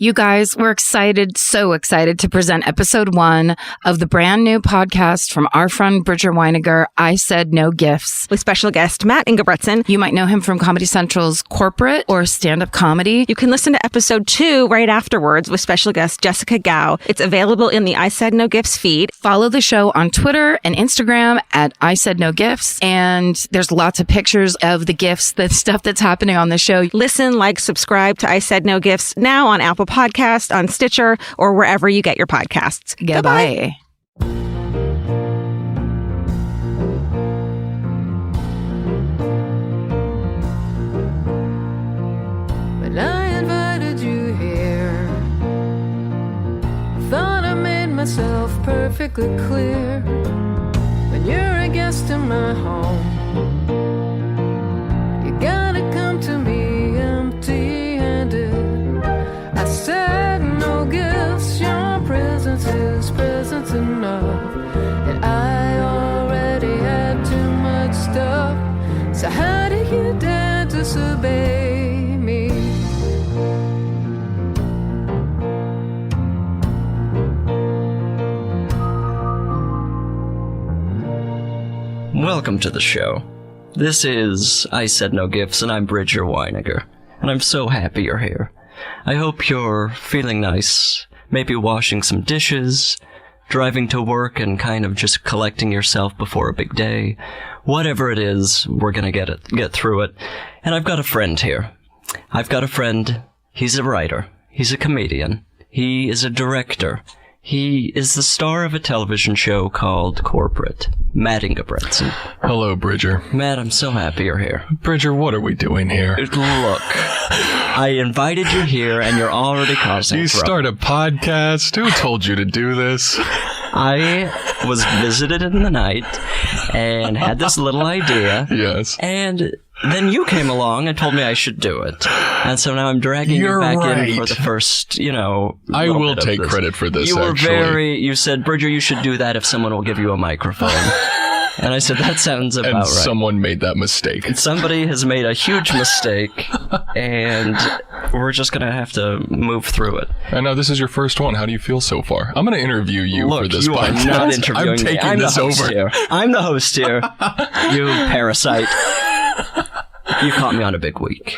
You guys, we're excited, so excited to present episode 1 of the brand new podcast from our friend Bridger Weiniger, I Said No Gifts. With special guest Matt Ingebretson. You might know him from Comedy Central's Corporate or stand-up comedy. You can listen to episode 2 right afterwards with special guest Jessica Gao. It's available in the I Said No Gifts feed. Follow the show on Twitter and Instagram at I Said No Gifts. And there's lots of pictures of the gifts, the stuff that's happening on the show. Listen, like, subscribe to I Said No Gifts now on Apple Podcast, on Stitcher, or wherever you get your podcasts. Goodbye. When I invited you here, thought I made myself perfectly clear. When you're a guest in my home, you gotta come to me empty-handed. I said no gifts, your presence is presence enough. And I already had too much stuff. So how do you dare disobey me? Welcome to the show. This is I Said No Gifts, and I'm Bridger Weiniger. And I'm so happy you're here. I hope you're feeling nice, maybe washing some dishes, driving to work and kind of just collecting yourself before a big day. Whatever it is, we're gonna get through it. And I've got a friend here. I've got a friend. He's a writer. He's a comedian. He is a director. He is the star of a television show called Corporate. Matt Ingebretson. Hello, Bridger. Matt, I'm so happy you're here. Bridger, what are we doing here? Look, I invited you here and you're already causing You trouble. start a podcast? Who told you to do this? I was visited in the night and had this little idea. Yes. And then you came along and told me I should do it. And so now I'm dragging You're you back right. in for the first, I will take credit for this, You were actually. you said, Bridger, you should do that if someone will give you a microphone. And I said, that sounds about And right. someone made that mistake. Somebody has made a huge mistake, and we're just going to have to move through it. I know this is your first one. How do you feel so far? I'm going to interview you Look, for this you podcast. are not interviewing I'm taking me. this I'm the host over. Here. I'm the host here. You parasite. You caught me on a big week.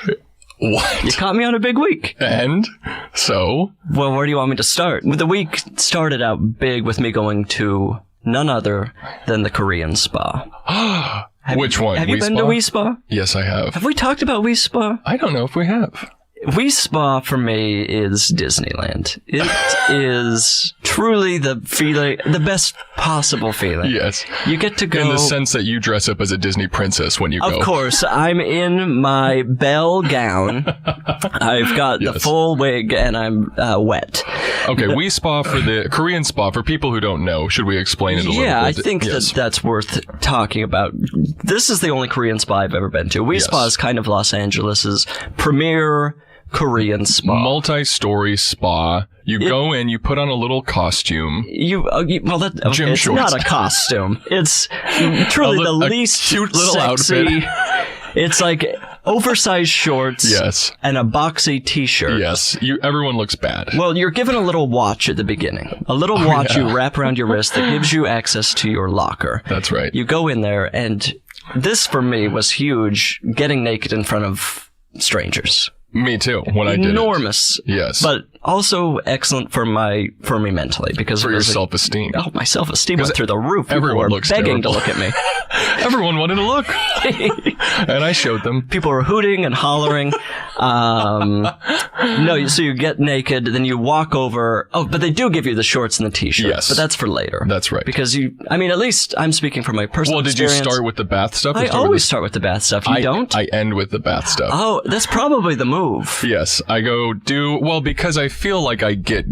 What? You caught me on a big week. And? So? Well, where do you want me to start? The week started out big with me going to none other than the Korean spa. Which one? Have you been to Wee Spa? Yes, I have. Have we talked about Wee Spa? I don't know if we have. Wee Spa for me is Disneyland. It is truly the feeling, the best possible feeling. Yes. You get to go. In the sense that you dress up as a Disney princess when you go. Of course, I'm in my bell gown. I've got the Yes. full wig and I'm wet. Okay, Wee Spa for the Korean spa. For people who don't know, should we explain it a little bit? Yeah, I think Yes. that's worth talking about. This is the only Korean spa I've ever been to. Wee Yes. Spa is kind of Los Angeles's premier Korean spa. Multi-story spa. You go in, you put on a little costume. Gym it's shorts. not a costume. It's truly the a least cute little sexy. outfit. It's like oversized shorts. Yes. And a boxy t-shirt. Yes. Everyone looks bad. Well, you're given a little watch at the beginning. A little watch yeah. you wrap around your wrist that gives you access to your locker. That's right. You go in there, and this for me was huge, getting naked in front of strangers. Me too, when I did Enormous. it. Yes. But also excellent for me mentally. Because For it your was self-esteem. Oh, my self-esteem went through the roof. People everyone were looks begging terrible. to look at me. Everyone wanted to look. And I showed them. People were hooting and hollering. No, so you get naked, then you walk over. Oh, but they do give you the shorts and the t-shirt. Yes. But that's for later. That's right. Because at least I'm speaking from my personal Well, did you experience. start with the bath stuff? I always start with the bath stuff. You don't? I end with the bath stuff. Oh, that's probably the move. Yes, I go because I feel like I get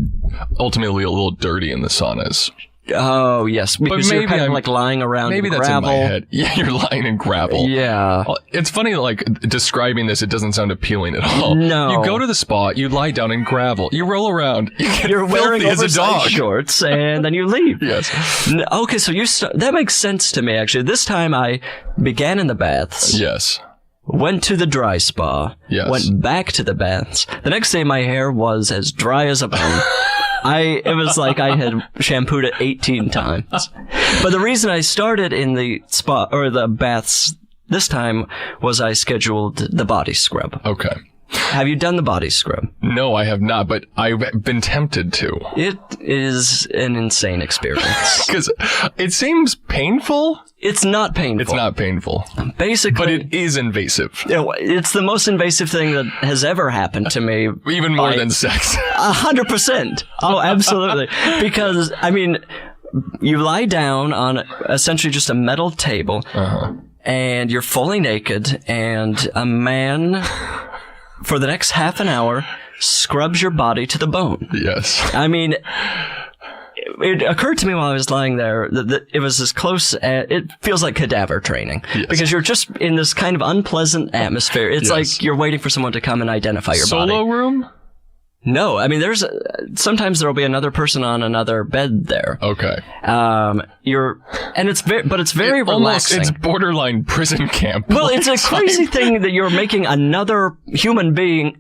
ultimately a little dirty in the saunas. Oh, yes. Because you're maybe kind of I'm- like lying around Maybe in that's gravel. in my head. Yeah, you're lying in gravel. Yeah. It's funny, like, describing this, it doesn't sound appealing at all. No. You go to the spa, you lie down in gravel, you roll around, you get You're wearing filthy as a oversized dog. shorts, and then you leave. Yes. Okay, so that makes sense to me, actually. This time I began in the baths. Yes. went to the dry spa, Yes. went back to the baths. The next day, my hair was as dry as a bone. It was like I had shampooed it 18 times. But the reason I started in the spa, or the baths this time, was I scheduled the body scrub. Okay. Have you done the body scrub? No, I have not, but I've been tempted to. It is an insane experience. Because it seems painful. It's not painful. It's not painful. Basically. But it is invasive. It's the most invasive thing that has ever happened to me. Even more than sex. 100%. Oh, absolutely. Because, I mean, you lie down on essentially just a metal table, and you're fully naked, and a man, for the next half an hour, scrubs your body to the bone. Yes. I mean, it occurred to me while I was lying there that it was as close as, it feels like cadaver training. Yes. Because you're just in this kind of unpleasant atmosphere. It's like you're waiting for someone to come and identify your body. Solo room? No, I mean, sometimes there'll be another person on another bed there. Okay. It's very relaxing. It's borderline prison camp. Well, it's a crazy thing that you're making another human being,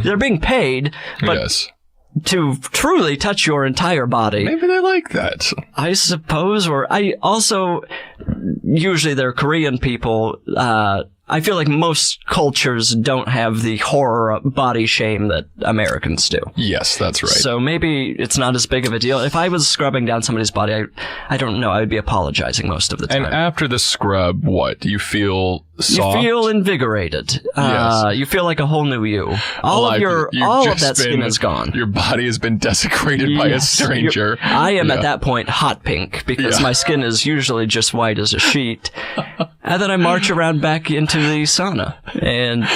they're being paid, but Yes. to truly touch your entire body. Maybe they like that. I suppose, usually they're Korean people. I feel like most cultures don't have the horror body shame that Americans do. Yes, that's right. So maybe it's not as big of a deal. If I was scrubbing down somebody's body, I don't know. I would be apologizing most of the time. And after the scrub, what? Do you feel soft? You feel invigorated. Yes. You feel like a whole new you. All of that skin is gone. Your body has been desecrated by a stranger. I am at that point hot pink because my skin is usually just white as a sheet. And then I march around back into the sauna. And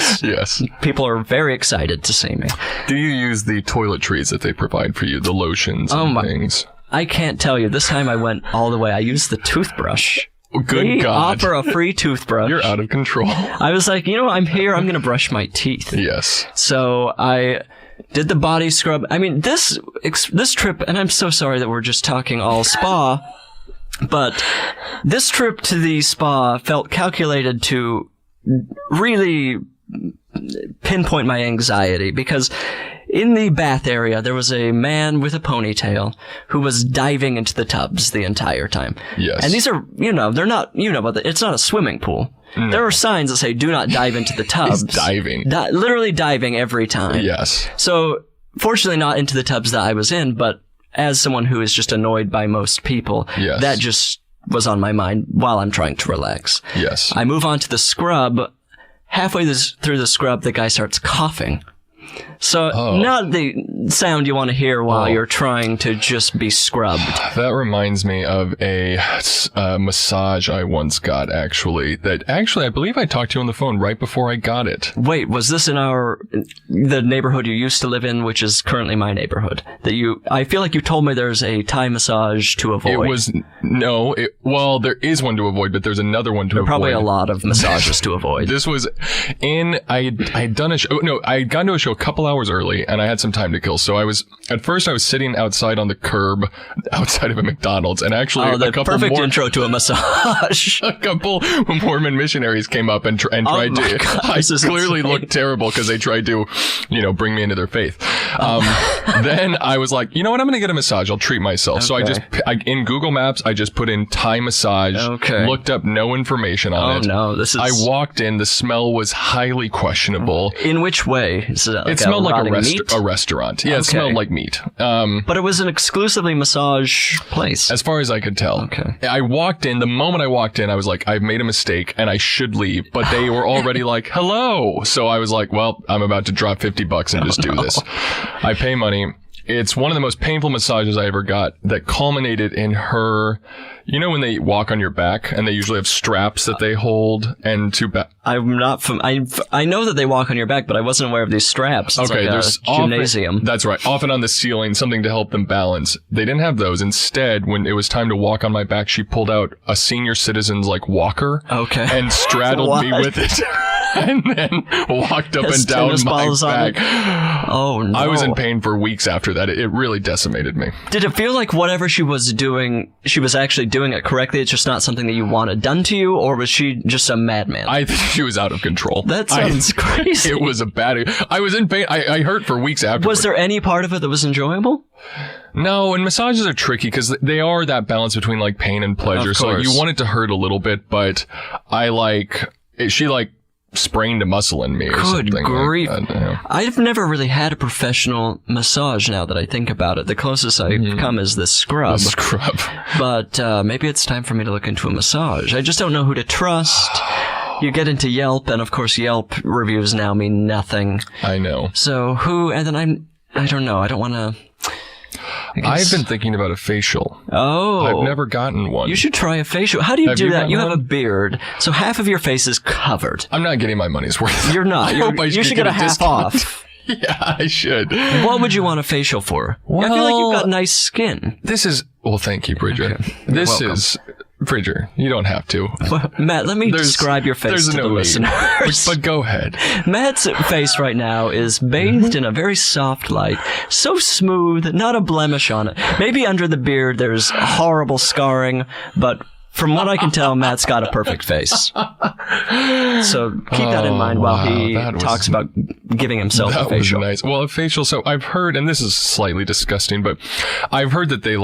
people are very excited to see me. Do you use the toiletries that they provide for you, the lotions and things? I can't tell you. This time I went all the way. I used the toothbrush. Good God. Offer a free toothbrush. You're out of control. I was like, I'm here. I'm going to brush my teeth. Yes. So I did the body scrub. I mean, this trip, and I'm so sorry that we're just talking all spa, but this trip to the spa felt calculated to really pinpoint my anxiety because in the bath area, there was a man with a ponytail who was diving into the tubs the entire time. Yes. And these are, they're not, but it's not a swimming pool. No. There are signs that say, do not dive into the tubs. He's diving. Literally diving every time. Yes. So, fortunately not into the tubs that I was in, but as someone who is just annoyed by most people, that just was on my mind while I'm trying to relax. Yes. I move on to the scrub. Halfway through the scrub, the guy starts coughing. So, not the sound you want to hear while you're trying to just be scrubbed. That reminds me of a massage I once got, actually. I believe I talked to you on the phone right before I got it. Wait, was this in the neighborhood you used to live in, which is currently my neighborhood? I feel like you told me there's a Thai massage to avoid. There is one to avoid, but there's another one to avoid. There are probably a lot of massages to avoid. This was I had done a show. No, I had gone to a show a couple hours early, and I had some time to kill. So I was sitting outside on the curb outside of a McDonald's, and actually intro to a massage. A couple Mormon missionaries came up and tried to. God, I clearly looked terrible because they tried to, bring me into their faith. Then I was like, you know what? I'm going to get a massage. I'll treat myself. Okay. So in Google Maps, I just put in Thai massage. Okay. Looked up no information on it. Oh no, I walked in. The smell was highly questionable. In which way? It smelled like a restaurant. Yeah, It smelled like meat. But it was an exclusively massage place. As far as I could tell. Okay. I walked in. The moment I walked in, I was like, I've made a mistake and I should leave. But they were already like, hello. So I was like, well, I'm about to drop $50 and just do this. I pay money. It's one of the most painful massages I ever got that culminated in her... when they walk on your back and they usually have straps that they hold and I'm not I know that they walk on your back, but I wasn't aware of these straps. It's like there's a gymnasium. That's right. Often on the ceiling, something to help them balance. They didn't have those. Instead, when it was time to walk on my back, she pulled out a senior citizen's walker. Okay. And straddled me with it. and then walked up Has and down tennis my balls on back. Oh, no. I was in pain for weeks after that. It really decimated me. Did it feel like whatever she was doing, she was actually doing it correctly? It's just not something that you wanted done to you, or was she just a madman? I think she was out of control. That sounds crazy. It was a bad... I was in pain. I hurt for weeks afterwards. Was there any part of it that was enjoyable? No, and massages are tricky because they are that balance between like pain and pleasure. Of So course. you want it to hurt a little bit, but she sprained a muscle in me or Good something. grief. Like that, yeah. I've never really had a professional massage now that I think about it. The closest I've come is this scrub. The scrub. But maybe it's time for me to look into a massage. I just don't know who to trust. You get into Yelp, and of course Yelp reviews now mean nothing. I know. So and then I don't know. I don't want to... I've been thinking about a facial. Oh. I've never gotten one. You should try a facial. How do you Have do you that? gotten You have one? a beard, so half of your face is covered. I'm not getting my money's worth. You're not. I hope I You should get get a half discount. off. Yeah, I should. What would you want a facial for? I feel like you've got nice skin. This is... Well, thank you, Bridger. Okay. This welcome. is... Bridger, you don't have to. Matt, let me describe your face to the need. listeners. But go ahead. Matt's face right now is bathed in a very soft light. So smooth, not a blemish on it. Maybe under the beard there's horrible scarring, but from what I can tell, Matt's got a perfect face. So keep that in mind while he talks about giving himself a That was facial. nice. Well, a facial, so I've heard, and this is slightly disgusting, but I've heard that they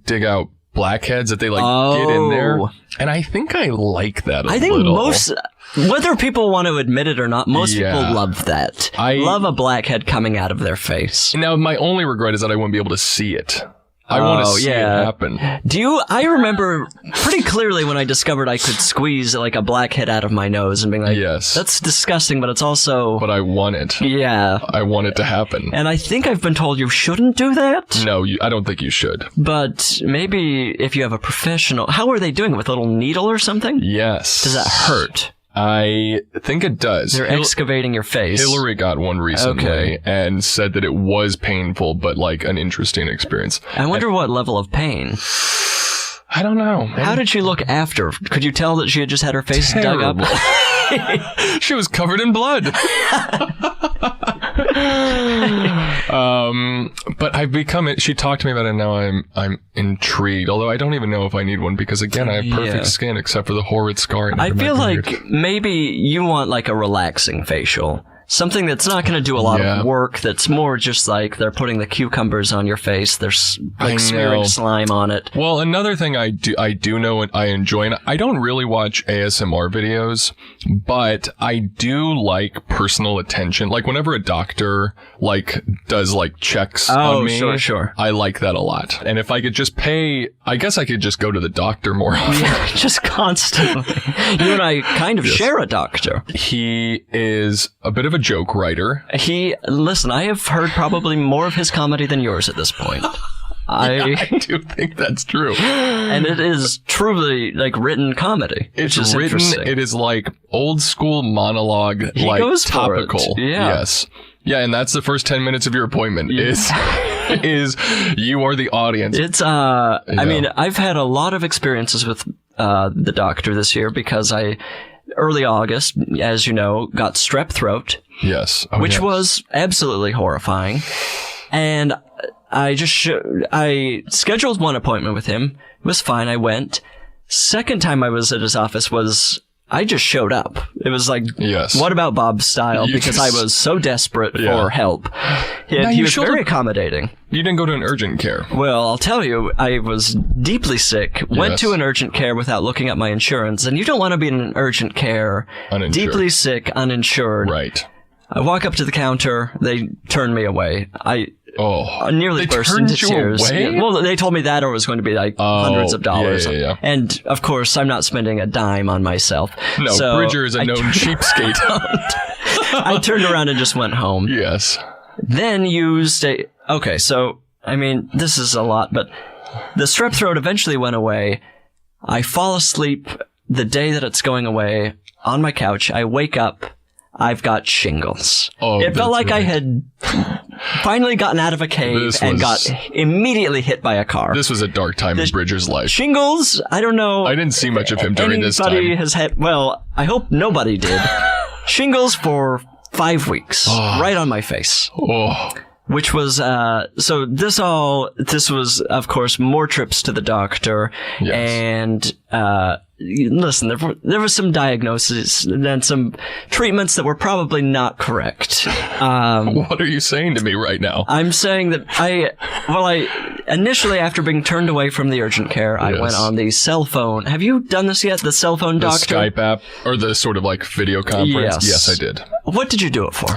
dig out blackheads, that they get in there. And I think I like that a little. I think whether people want to admit it or not, most people love that. I love a blackhead coming out of their face. Now, my only regret is that I wouldn't be able to see it. I want to see it happen. I remember pretty clearly when I discovered I could squeeze like a blackhead out of my nose and being like, Yes. that's disgusting, but it's also... But I want it. Yeah. I want it to happen. And I think I've been told you shouldn't do that. No, I don't think you should. But maybe if you have a professional... How are they doing it? With a little needle or something? Yes. Does that hurt? I think it does. They're excavating your face. Hillary got one recently and said that it was painful, but like an interesting experience. I wonder what level of pain. I don't know. How did she look after? Could you tell that she had just had her face dug up? She was covered in blood. But I've become it. She talked to me about it, and now I'm intrigued. Although I don't even know if I need one because again, I have perfect skin except for the horrid scarring. I feel under my beard. like maybe you want like a relaxing facial. Something that's not going to do a lot of work, that's more just like they're putting the cucumbers on your face, they're like smearing slime on it. Well, another thing I do know and I enjoy, and I don't really watch ASMR videos, but I do like personal attention. Like whenever a doctor does checks on me, sure. I like that a lot. And if I could just pay, I guess I could just go to the doctor more often. Yeah, just constantly. You and I kind of share a doctor. He is a bit of a joke writer. Listen, I have heard probably more of his comedy than yours at this point. I do think that's true. And it is truly written comedy. It's written, it is like old school monologue, goes topical. For it. Yeah. Yes. Yeah, and that's the first 10 minutes of your appointment is you are the audience. It's, I mean, I've had a lot of experiences with the doctor this year because early August, as you know, got strep throat. Yes. Which was absolutely horrifying. And I scheduled one appointment with him. It was fine. I went. Second time I was at his office I just showed up. It was like, what about Bob style? Because I was so desperate for help. He was very accommodating. You didn't go to an urgent care. Well, I'll tell you, I was deeply sick, went to an urgent care without looking at my insurance, and you don't want to be in an urgent care, deeply sick, uninsured. Right. I walk up to the counter, they turn me away. I nearly burst into tears. Away? Yeah, well, they told me that or it was going to be hundreds of dollars. Yeah. And of course, I'm not spending a dime on myself. No, so Bridger is a known cheapskate. I turned around and just went home. Yes. Then used okay, so, I mean, this is a lot, but the strep throat eventually went away. I fall asleep the day that it's going away on my couch. I wake up. I've got shingles. It felt like I had finally gotten out of a cave and got immediately hit by a car. This was a dark time in Bridger's life. Shingles, I don't know. I didn't see much of him during this time. Anybody has had, well, I hope nobody did. shingles for 5 weeks, right on my face. Oh. Which was, so this was, of course, more trips to the doctor. Yes. And, listen, there was some diagnosis and some treatments that were probably not correct. What are you saying to me right now? I'm saying that I initially, after being turned away from the urgent care, I went on the cell phone. Have you done this yet? The cell phone doctor? The Skype app, or the sort of like video conference? Yes. Yes, I did. What did you do it for?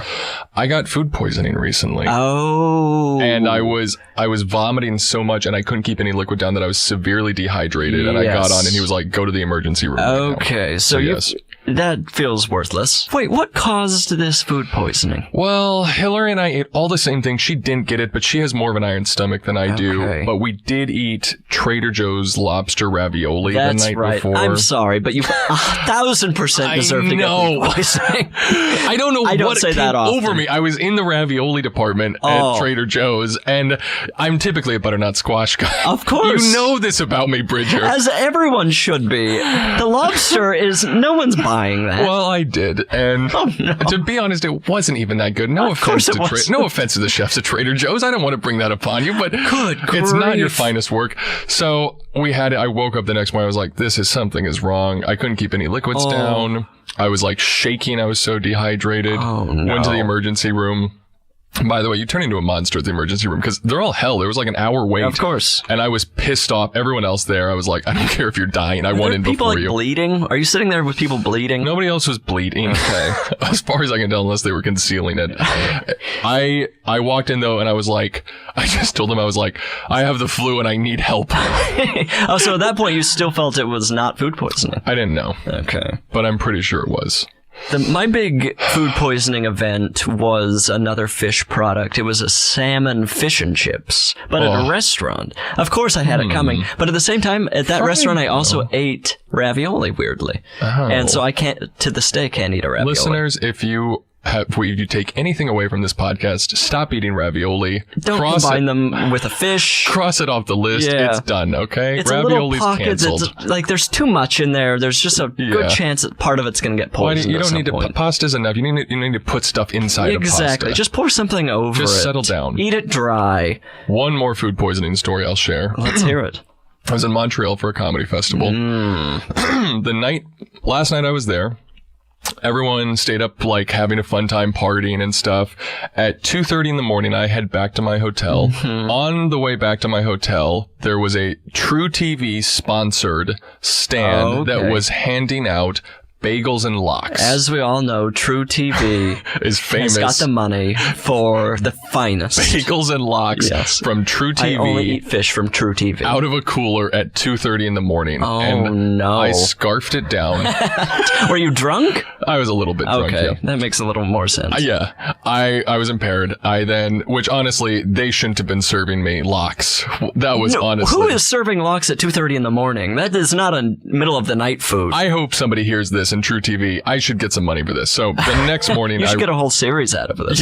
I got food poisoning recently. Oh. And I was vomiting so much and I couldn't keep any liquid down that I was severely dehydrated. And I got on and he was like, go to the emergency room. Okay, so yes. That feels worthless. Wait, what caused this food poisoning? Well, Hillary and I ate all the same things. She didn't get it, but she has more of an iron stomach than I do. But we did eat Trader Joe's lobster ravioli the night before. I'm sorry, but you 1,000% deserve to get food poisoning. I don't know what say came that over me. I was in the ravioli department at Trader Joe's, and I'm typically a butternut squash guy. Of course. You know this about me, Bridger. As everyone should be. The lobster is, no one's buying that. Well, I did, and to be honest, it wasn't even that good. No offense to the chefs at Trader Joe's. I don't want to bring that upon you, but it's not your finest work. So we had it. I woke up the next morning. I was like, something is wrong. I couldn't keep any liquids down. I was like shaking. I was so dehydrated. Went to the emergency room. By the way, you turn into a monster at the emergency room because they're all hell. There was like an hour wait. Of course. And I was pissed off. Everyone else there, I was like, I don't care if you're dying. I went in before you. People bleeding? Are you sitting there with people bleeding? Nobody else was bleeding. Okay. As far as I can tell, unless they were concealing it. I walked in though and I was like, I just told them I was like, I have the flu and I need help. So at that point you still felt it was not food poisoning? I didn't know. Okay. But I'm pretty sure it was. My big food poisoning event was another fish product. It was a salmon fish and chips, but at a restaurant. Of course I had it coming, but at the same time, at that restaurant, I also ate ravioli, weirdly. And so I to this day, can't eat a ravioli. Listeners, if you take anything away from this podcast, stop eating ravioli. Don't combine them with a fish. Cross it off the list. Yeah. It's done, okay? It's Ravioli's canceled. Like, there's too much in there. There's just a good chance that part of it's going to get poisoned. You don't need to. Pasta's enough. You need to put stuff inside of pasta. Exactly. Just pour something over it. Just settle down. Eat it dry. One more food poisoning story I'll share. Let's hear it. I was in Montreal for a comedy festival. Last night I was there. Everyone stayed up, like, having a fun time partying and stuff. At 2:30 in the morning, I head back to my hotel. On the way back to my hotel, there was a True TV sponsored stand that was handing out bagels and lox. As we all know, True TV is famous. Has got the money for the finest. Bagels and lox from True TV. I only eat fish from True TV. Out of a cooler at 2:30 in the morning. No. I scarfed it down. Were you drunk? I was a little bit drunk, yeah. That makes a little more sense. I was impaired. Which honestly, they shouldn't have been serving me lox. That was honestly. Who is serving lox at 2:30 in the morning? That is not a middle of the night food. I hope somebody hears this in True TV. I should get some money for this. So the next morning, you should get a whole series out of this.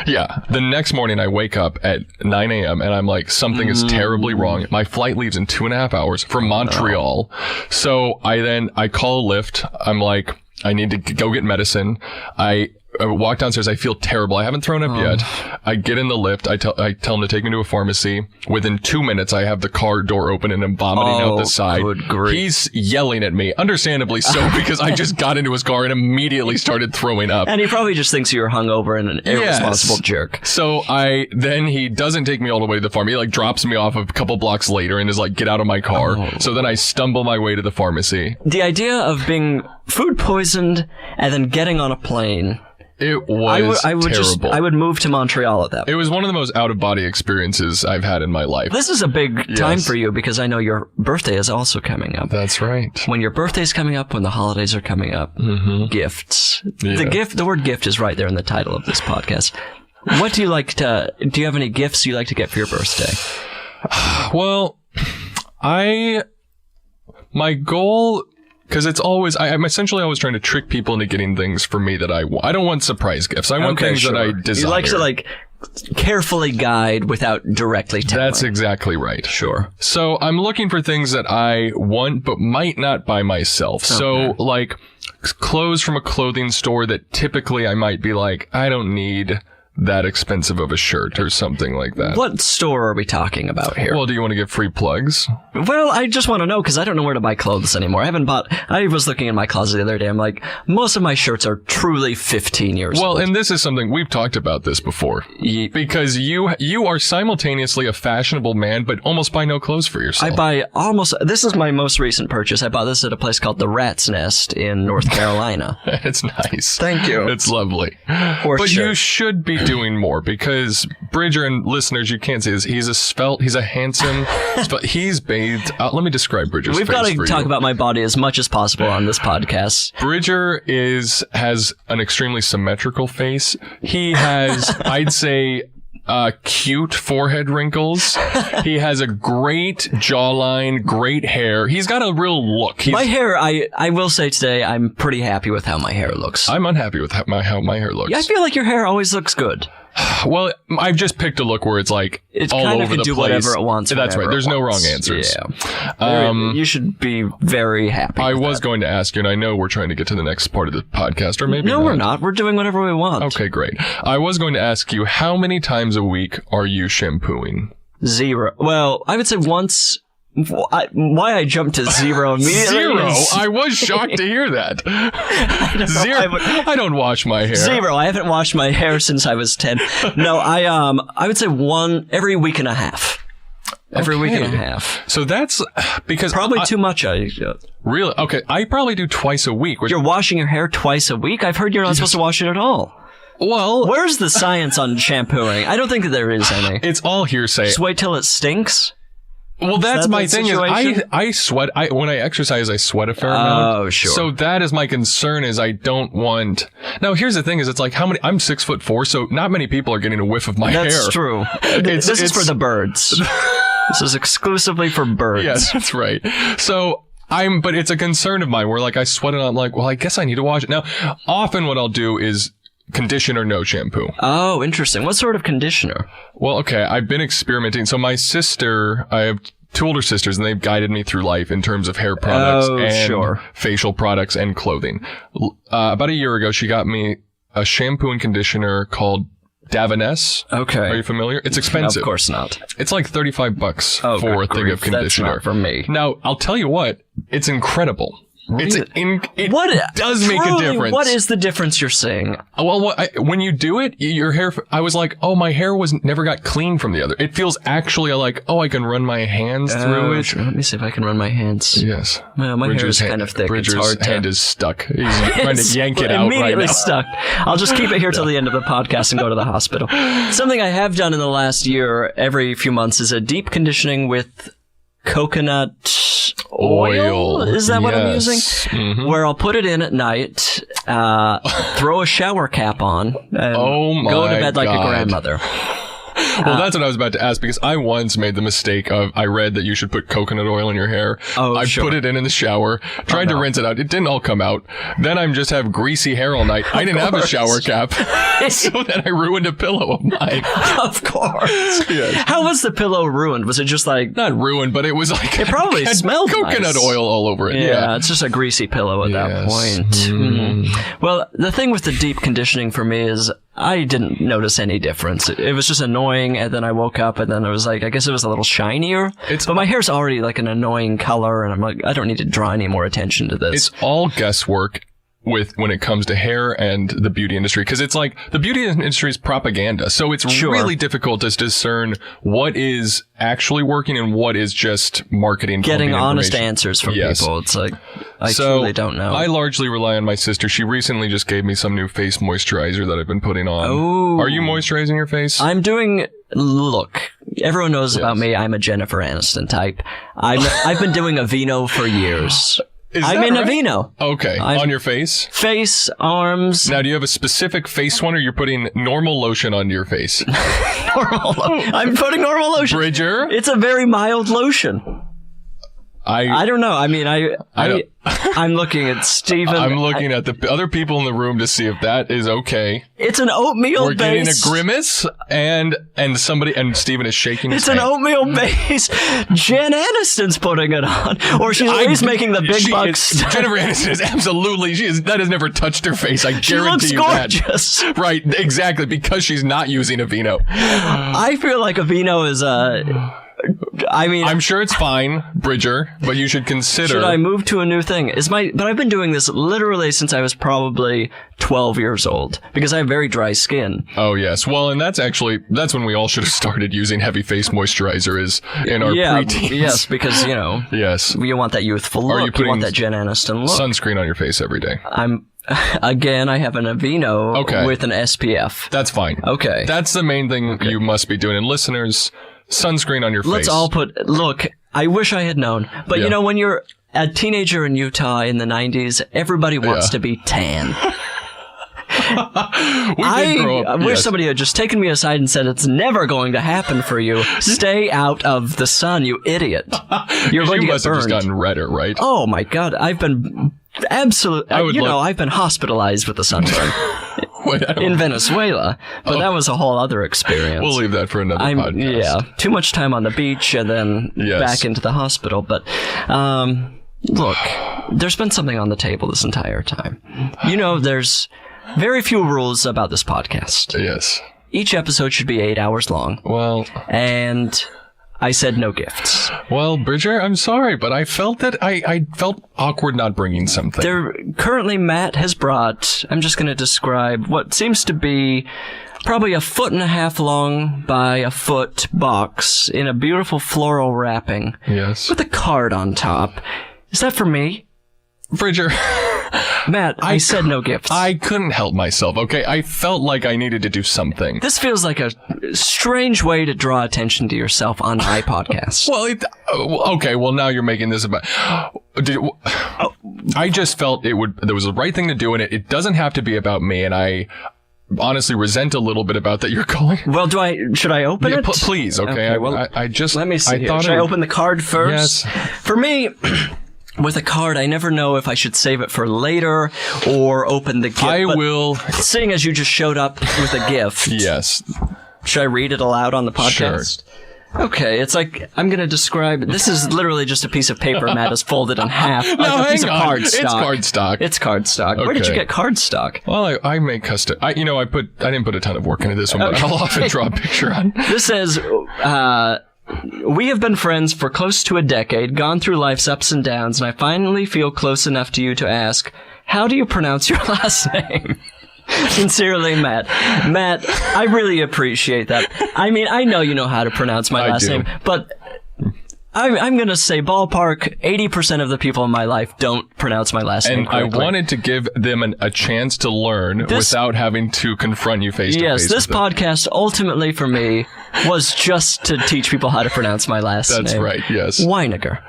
The next morning, I wake up at 9 a.m. and I'm like, something is terribly wrong. My flight leaves in 2.5 hours from Montreal. So I call a Lyft. I'm like, I need to go get medicine. I walk downstairs. I feel terrible. I haven't thrown up yet. I get in the lift. I tell him to take me to a pharmacy. Within 2 minutes, I have the car door open and I'm vomiting out the side. Good grief. He's yelling at me, understandably so, because I just got into his car and immediately started throwing up. And he probably just thinks you're hungover and an irresponsible jerk. So then he doesn't take me all the way to the pharmacy. He like drops me off a couple blocks later and is like, get out of my car. So then I stumble my way to the pharmacy. The idea of being food poisoned and then getting on a plane. It was terrible. I would move to Montreal at that point. It was one of the most out-of-body experiences I've had in my life. This is a big time for you because I know your birthday is also coming up. That's right. When your birthday's coming up, when the holidays are coming up, gifts. Yeah. The word gift is right there in the title of this podcast. What do you do you have any gifts you like to get for your birthday? Well, my goal... Because it's always, I'm essentially always trying to trick people into getting things for me that I want. I don't want surprise gifts. I want things that I desire. You like to carefully guide without directly telling. That's exactly right. Sure. So I'm looking for things that I want but might not buy myself. Okay. So clothes from a clothing store that typically I might be like, I don't need that expensive of a shirt or something like that. What store are we talking about here? Well, do you want to give free plugs? Well, I just want to know because I don't know where to buy clothes anymore. I was looking in my closet the other day. I'm like, most of my shirts are truly 15 years old. Well, and this is something we've talked about this before. Because you are simultaneously a fashionable man, but almost buy no clothes for yourself. This is my most recent purchase. I bought this at a place called the Rat's Nest in North Carolina. It's nice. Thank you. It's lovely. But you should be doing more because Bridger and listeners, you can't see this. He's a svelte, he's a handsome, he's bathed. Let me describe Bridger's We've face got to for talk you. about my body as much as possible on this podcast. Bridger has an extremely symmetrical face. He has, I'd say, cute forehead wrinkles. He has a great jawline, great hair. He's got a real look. My hair, I will say today, I'm pretty happy with how my hair looks. I'm unhappy with how my hair looks. Yeah, I feel like your hair always looks good. Well, I've just picked a look where it's like It's all kind of over can the do place. whatever it wants. That's right. There's no wrong answers. Yeah. You should be very happy. I was going to ask you, and I know we're trying to get to the next part of the podcast, or maybe No, we're not. We're doing whatever we want. Okay, great. I was going to ask you, how many times a week are you shampooing? 0. Well, I would say once. Why I jumped to 0 immediately? 0? I was shocked to hear that. Zero. I don't wash my hair. 0. I haven't washed my hair since I was 10. No, I would say one every week and a half. Every week and a half. So that's because probably too much. Really? Okay, I probably do twice a week. You're washing your hair twice a week? I've heard you're not supposed to wash it at all. Well, where's the science on shampooing? I don't think that there is any. It's all hearsay. Just wait till it stinks. Well, that's my thing. I sweat. When I exercise, I sweat a fair amount. Oh, sure. So that is my concern. Is I don't want. Now, here's the thing: is it's like how many? I'm 6'4", so not many people are getting a whiff of my hair. That's true. This is for the birds. This is exclusively for birds. Yes, that's right. So but it's a concern of mine where like I sweat and I'm like, well, I guess I need to wash it. Now, often what I'll do is conditioner, no shampoo. Oh, interesting. What sort of conditioner? Well, okay, I've been experimenting. So my sister, I have 2 older sisters, and they've guided me through life in terms of hair products and facial products and clothing. About a year ago, she got me a shampoo and conditioner called Davines. Okay. Are you familiar? It's expensive. Of course not. It's like $35 for a thing of conditioner. That's not for me. Now, I'll tell you what, it's incredible. It does make a difference. What is the difference you're saying? Well, when you do it, your hair, I was like, oh, my hair never got clean from the other. It feels actually like, oh, I can run my hands through it. Sure. Let me see if I can run my hands. Yes. Well, my hair is kind of thick. Bridger's it's hard to... hand is stuck. He's trying to yank it out right now. Immediately stuck. I'll just keep it here till the end of the podcast and go to the hospital. Something I have done in the last year, every few months, is a deep conditioning with coconut oil. Is that what I'm using? Mm-hmm. Where I'll put it in at night, throw a shower cap on, and go to bed like a grandmother. Well, that's what I was about to ask, because I once made the mistake of, I read that you should put coconut oil in your hair. Oh, I sure. put it in the shower, tried to rinse it out. It didn't all come out. Then I'm just have greasy hair all night. I didn't have a shower cap. So then I ruined a pillow of mine. Of course. Yes. How was the pillow ruined? Was it just like... Not ruined, but it was like... It probably smelled coconut nice. Oil all over it. Yeah, it's just a greasy pillow at that point. Mm. Well, the thing with the deep conditioning for me is I didn't notice any difference. It was just annoying, and then I woke up, and then it was like, I guess it was a little shinier. But my hair's already like an annoying color, and I'm like, I don't need to draw any more attention to this. It's all guesswork when it comes to hair and the beauty industry, because it's like the beauty industry is propaganda, so it's really difficult to discern what is actually working and what is just marketing. Getting honest answers from people. It's like, I truly don't know. I largely rely on my sister. She recently just gave me some new face moisturizer that I've been putting on. Oh. Are you moisturizing your face? I'm doing... Look, everyone knows about me. I'm a Jennifer Aniston type. I've been doing Aveeno for years. I'm in Aveeno. Okay. On your face? Face, arms. Now, do you have a specific face one, or you're putting normal lotion onto your face? I'm putting normal lotion. Bridger? It's a very mild lotion. I don't know. I mean, don't- I'm looking at Steven. I'm looking at the other people in the room to see if that is okay. It's an oatmeal We're getting a base. grimace, and Steven is shaking his It's an hand. oatmeal base. Jen Aniston's putting it on, or she's at least making the big bucks. Jennifer Aniston is absolutely. That has never touched her face. I She guarantee looks you gorgeous. that. Right, exactly, because she's not using Aveeno. I feel like Aveeno is I mean, I'm sure it's fine, Bridger, but you should consider. should I move to a new thing? But I've been doing this literally since I was probably 12 years old because I have very dry skin. Oh yes, well, and that's when we all should have started using heavy face moisturizer is in our preteens. Yes, because Yes. you want that youthful Are you look. You putting want that Jen Aniston look. Sunscreen on your face every day. I have an Aveeno Okay. with an SPF. That's fine. Okay. That's the main thing you must be doing. And listeners, sunscreen on your face. Let's all look, I wish I had known, but Yeah. when you're a teenager in Utah in the 90s, everybody wants Yeah. to be tan. We did grow up. I wish yes. somebody had just taken me aside and said, it's never going to happen for you. Stay out of the sun, you idiot. You're going to You get must have just burned. gotten redder, right? Oh my God, I've been I've been hospitalized with the sunburn Wait, I don't- in Venezuela, but that was a whole other experience. We'll leave that for another podcast. Yeah, too much time on the beach and then Yes. back into the hospital. But look, there's been something on the table this entire time. There's very few rules about this podcast. Yes. Each episode should be 8 hours long, Well, and I said no gifts. Bridger, I'm sorry, but I felt that I felt awkward not bringing something. Currently, Matt has brought, I'm just going to describe what seems to be probably 1.5 feet long by 1 foot box in a beautiful floral wrapping Yes. with a card on top. Is that for me? Bridger, Matt, I said no gifts. I couldn't help myself, okay? I felt like I needed to do something. This feels like a strange way to draw attention to yourself on my podcast. Well, okay, well, now you're making this about... I just felt there was the right thing to do, and it doesn't have to be about me, and I honestly resent a little bit about that you're calling. Well, should I open Yeah, it? please, okay? well, I just... let me see I here. thought Should I open the card first? Yes. For me... With a card, I never know if I should save it for later or open the gift. I but will... Seeing as you just showed up with a gift, Yes. should I read it aloud on the podcast? Sure. Okay, it's like, I'm going to describe it. This is literally just a piece of paper Matt has folded in half. No, Like a piece hang of on. cardstock. It's cardstock. It's cardstock. Where did you Okay. get cardstock? Well, I make custom... I didn't put a ton of work into this one, but I'll often draw a picture on. This says, we have been friends for close to a decade, gone through life's ups and downs, and I finally feel close enough to you to ask, how do you pronounce your last name? Sincerely, Matt. Matt, I really appreciate that. I mean, I know you know how to pronounce my last name, but I'm going to say ballpark, 80% of the people in my life don't pronounce my last name And I correctly. wanted to give them a chance to learn without having to confront you face to face. Yes, this with it. podcast ultimately for me was just to teach people how to pronounce my last name. That's right, yes. Weiniger.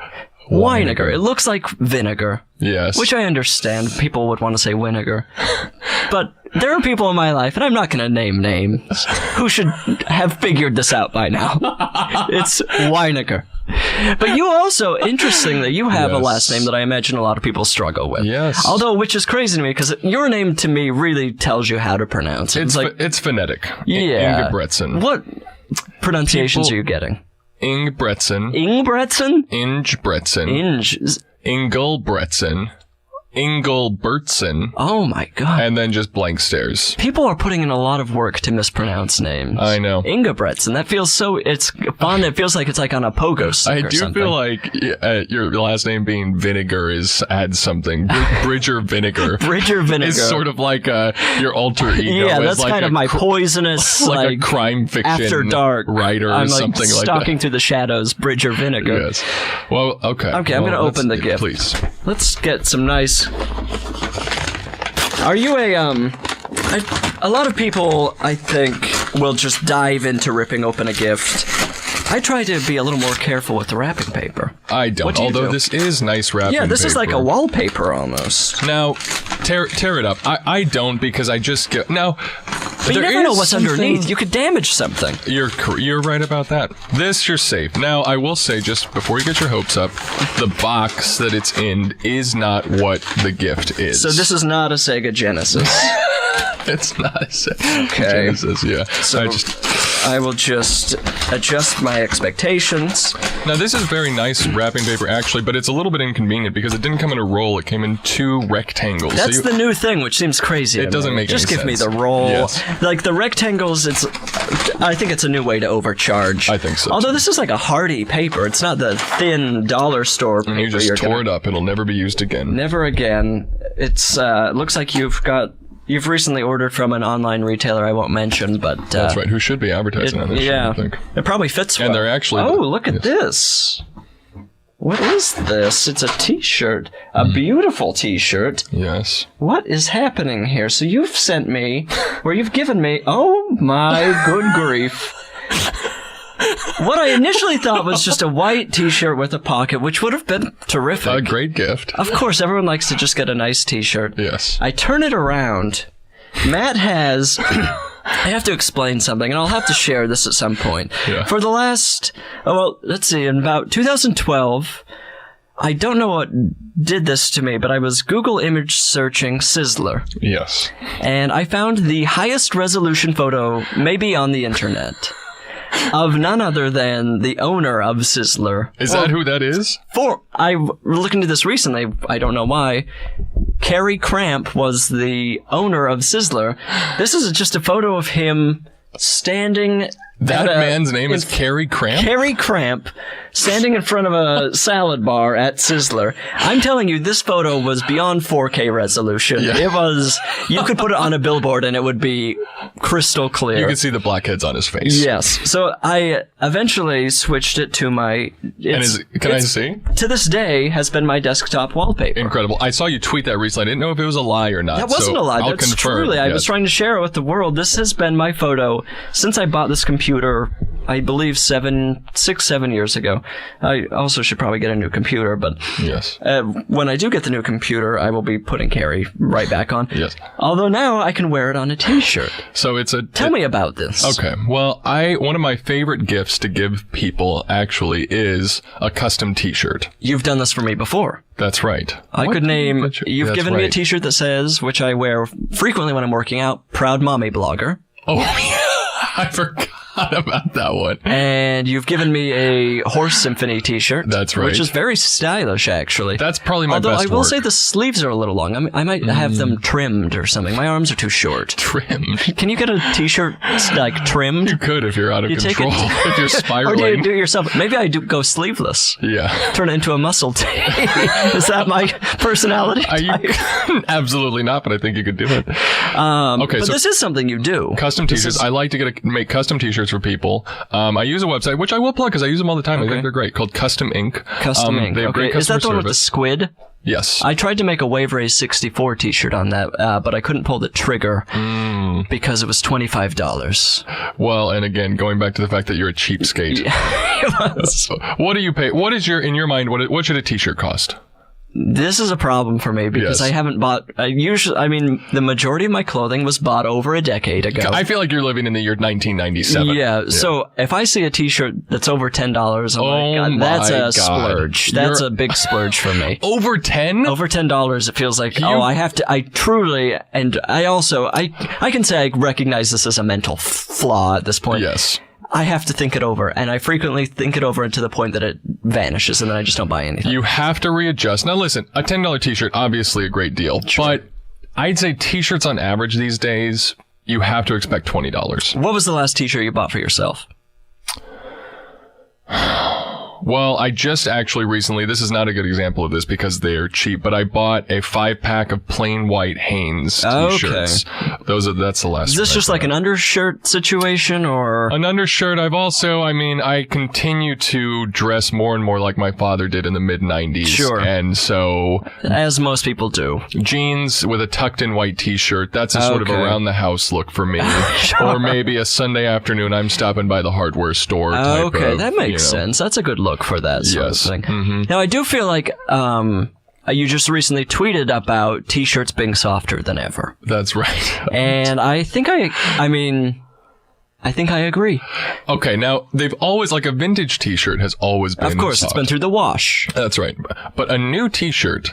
Weiniger. It looks like vinegar. Yes. Which I understand. People would want to say vinegar. But there are people in my life, and I'm not going to name names, who should have figured this out by now. It's Weiniger. But you also, interestingly, you have a Yes. last name that I imagine a lot of people struggle with. Yes. Although, which is crazy to me, because your name to me really tells you how to pronounce it. It's phonetic. Yeah. Ingebretson. What pronunciations People- are you getting? Ingebretson. Ingebretson? Ingebretson. Ingelbretson. Ingelbertson. Oh my God. And then just blank stares. People are putting in a lot of work to mispronounce names. I know. Ingebretson. That feels it's fun. It feels like it's like on a pogo stick I or do something. feel like your last name being Vinegar adds something. Bridger Vinegar. Bridger Vinegar. Is sort of like your alter ego. Yeah, as that's like kind of my poisonous, like a crime fiction after dark writer or I'm something like stalking that. through the shadows, Bridger Vinegar. Yes. Well, okay. Okay, I'm going to open the gift. Please. Let's get some nice... Are you a lot of people, I think, will just dive into ripping open a gift. I try to be a little more careful with the wrapping paper. I don't. What do you Although do? this is nice wrapping Yeah, this is like a paper. wallpaper almost. Now, tear it up. I don't because I just get... Now, But you There never know is what's something- underneath. You could damage something. You're right about that. This, you're safe. Now, I will say, just before you get your hopes up, the box that it's in is not what the gift is. So this is not a Sega Genesis. It's not a Okay. Genesis, yeah. So I will just adjust my expectations. Now, this is very nice wrapping paper, actually, but it's a little bit inconvenient because it didn't come in a roll. It came in 2 rectangles. That's the new thing, which seems crazy. It doesn't make any Just give me sense. the roll. Yes. Like the rectangles, I think it's a new way to overcharge. I think so, Although too. this is like a hardy paper. It's not the thin dollar store paper. And you just you're tore gonna- it up. It'll never be used again. Never again. It's looks like you've recently ordered from an online retailer I won't mention, but That's right. Who should be advertising on this show, yeah, I think. it probably fits well. And they're actually... Oh, look at this. What is this? It's a t-shirt. A beautiful t-shirt. Yes. What is happening here? So you've sent me, or you've given me, oh my good grief. What I initially thought was just a white t-shirt with a pocket, which would have been terrific. A great gift. Of course, everyone likes to just get a nice t-shirt. Yes. I turn it around. Matt has... I have to explain something, and I'll have to share this at some point. Yeah. For the last... Oh, well, let's see. In about 2012... I don't know what did this to me, but I was Google image searching Sizzler, Yes. and I found the highest resolution photo maybe on the internet of none other than the owner of Sizzler. Is that who that is? I looked into this recently. I don't know why. Carrie Cramp was the owner of Sizzler. This is just a photo of him standing. That man's name is Carrie Cramp? Carrie Cramp, standing in front of a salad bar at Sizzler. I'm telling you, this photo was beyond 4K resolution. Yeah. It was, you could put it on a billboard and it would be crystal clear. You can see the blackheads on his face. Yes. So I eventually switched it to my... Can I see? To this day, has been my desktop wallpaper. Incredible. I saw you tweet that recently. I didn't know if it was a lie or not. That wasn't so a lie. I'll That's confirm. truly. I Yes. was trying to share it with the world. This has been my photo since I bought this computer, I believe 7 years ago. I also should probably get a new computer, but Yes. when I do get the new computer, I will be putting Carrie right back on. Yes. Although now I can wear it on a t-shirt. So it's a... Tell me about this. Okay. Well, one of my favorite gifts to give people actually is a custom t-shirt. You've done this for me before. That's right. I could name... You've That's given me a right. t-shirt that says, which I wear frequently when I'm working out, Proud Mommy Blogger. Oh, yeah. I forgot about that one. And you've given me a Horse Symphony t-shirt. That's right. Which is very stylish, actually. That's probably my Although best I will work. say the sleeves are a little long. I might have them trimmed or something. My arms are too short. Trimmed. Can you get a t-shirt like trimmed? You could if you're out of You take control. it- If you're Or spiraling. do you do it yourself? Maybe I do go sleeveless. Yeah. Turn it into a muscle tee. Is that my personality type? Absolutely not, but I think you could do it. Okay, But so this is something you do. custom t-shirts. I like to make custom t-shirts for people. I use a website, which I will plug because I use them all the time. I Okay. think they're great, called Custom Ink. Custom ink. They have great Okay. Is customer that the one with the service. squid? Yes. I tried to make a Wave Race 64 t-shirt on that, but I couldn't pull the trigger because it was $25. Well, and again, going back to the fact that you're a cheapskate. It was. What do you pay? What is in your mind, what should a t-shirt cost? This is a problem for me because Yes. I haven't bought. The majority of my clothing was bought over a decade ago. I feel like you're living in the year 1997. Yeah, so if I see a t-shirt that's over $10, I'm Oh like, God, that's my a God. splurge. That's a big splurge for me. Over 10? Over $10, it feels like, I have to, I truly, and I also, I can say I recognize this as a mental flaw at this point. Yes. I have to think it over, and I frequently think it over to the point that it vanishes, and then I just don't buy anything. You have to readjust. Now listen, a $10 t-shirt, obviously a great deal, but I'd say t-shirts on average these days, you have to expect $20. What was the last t-shirt you bought for yourself? Well, I just actually recently, this is not a good example of this because they're cheap, but I bought a 5-pack of plain white Hanes t-shirts. That's the last Is this one I just like bought. an undershirt situation, or? An undershirt. I continue to dress more and more like my father did in the mid-90s. Sure. And so As most people do. jeans with a tucked-in white t-shirt, that's a sort of Okay. around-the-house look for me. Or maybe a Sunday afternoon, I'm stopping by the hardware store type Okay, of, that makes sense. That's a good look for that sort Yes. of thing. Now, I do feel like you just recently tweeted about t-shirts being softer than ever. That's right. And I think I mean, I think I agree. Okay, now, they've always, like, a vintage t-shirt has always been Of course, soft. it's been through the wash. That's right. But a new t-shirt,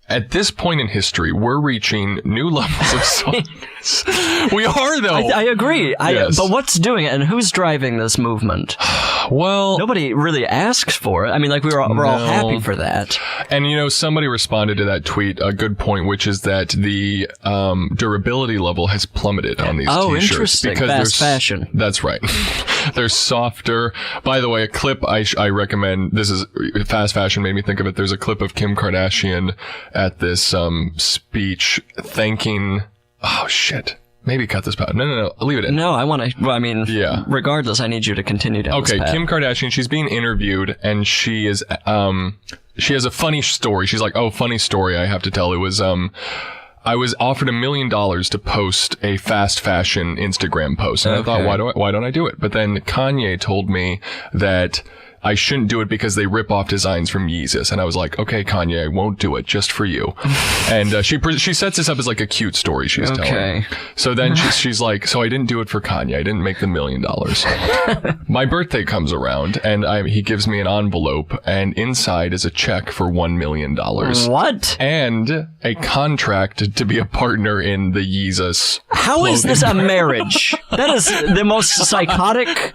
at this point in history, we're reaching new levels of softness. We are, though. I agree. Yes. But what's doing it, and who's driving this movement? Well, Nobody really asks for it. I mean, like, we're all happy for that. and, you know, somebody responded to that tweet, a good point, which is that the durability level has plummeted on these Oh, t-shirts. interesting. Because Fast fashion. That's right. They're softer. By the way, a clip I recommend, this is fast fashion, made me think of it. There's a clip of Kim Kardashian at this speech thanking, oh, shit. Maybe cut this part. No. Leave it in. No, I want to, well, I mean, Yeah. regardless, I need you to continue down this Okay, path. Kim Kardashian, she's being interviewed, and she is, she has a funny story. She's like, oh, funny story I have to tell. It was, I was offered $1 million to post a fast fashion Instagram post. And I thought, why don't I do it? But then Kanye told me that I shouldn't do it because they rip off designs from Yeezus. And I was like, okay, Kanye, I won't do it just for you. And she sets this up as like a cute story she's telling. So then she's like, so I didn't do it for Kanye. I didn't make the $1 million. My birthday comes around and he gives me an envelope and inside is a check for $1 million. What? And a contract to be a partner in the Yeezus. How is this a marriage? That is the most psychotic.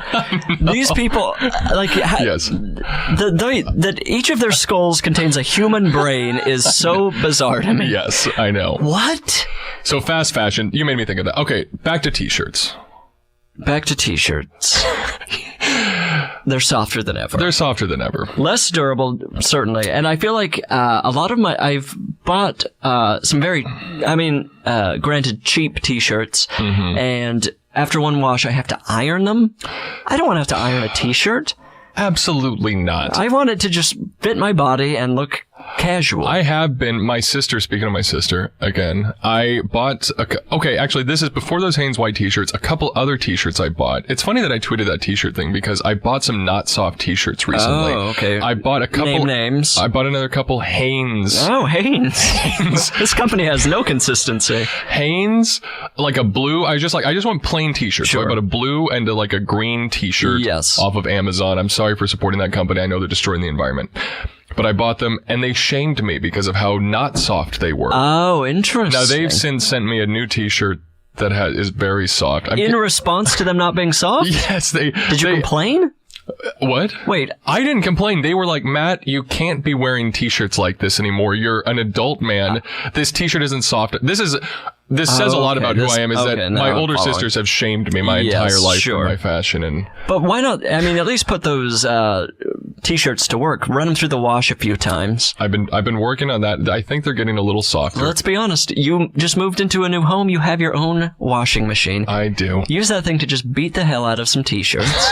These people, like, Yes. that each of their skulls contains a human brain is so bizarre to me. Yes, I know. What? So fast fashion, you made me think of that. Okay, back to t-shirts. Back to t-shirts. They're softer than ever. They're softer than ever. Less durable, certainly. And I feel like a lot of I've bought some very, granted, cheap t-shirts. And after one wash, I have to iron them. I don't want to have to iron a t-shirt. Absolutely not. I want it to just fit my body and look casual. I have been, my sister, speaking of my sister, again, I bought, okay, actually, this is before those Hanes white t-shirts, a couple other t-shirts I bought. It's funny that I tweeted that t-shirt thing because I bought some not soft t-shirts recently. Oh, okay. I bought a couple. Name names. I bought another couple Hanes. Oh, Hanes. This company has no consistency. Hanes, like a blue, I just want plain t-shirts. Sure. So I bought a blue and a green t-shirt off of Amazon. I'm sorry for supporting that company. I know they're destroying the environment. But I bought them, and they shamed me because of how not soft they were. Oh, interesting. Now, they've since sent me a new t-shirt that is very soft. In response to them not being soft? Yes, Did you complain? What? Wait. I didn't complain. They were like, Matt, you can't be wearing t-shirts like this anymore. You're an adult man. This t-shirt isn't soft. This says a lot about who I am, is that my older sisters have shamed me my entire life for my fashion. But why not? I mean, at least put those t-shirts to work. Run them through the wash a few times. I've been working on that. I think they're getting a little softer. Let's be honest. You just moved into a new home. You have your own washing machine. I do. Use that thing to just beat the hell out of some t-shirts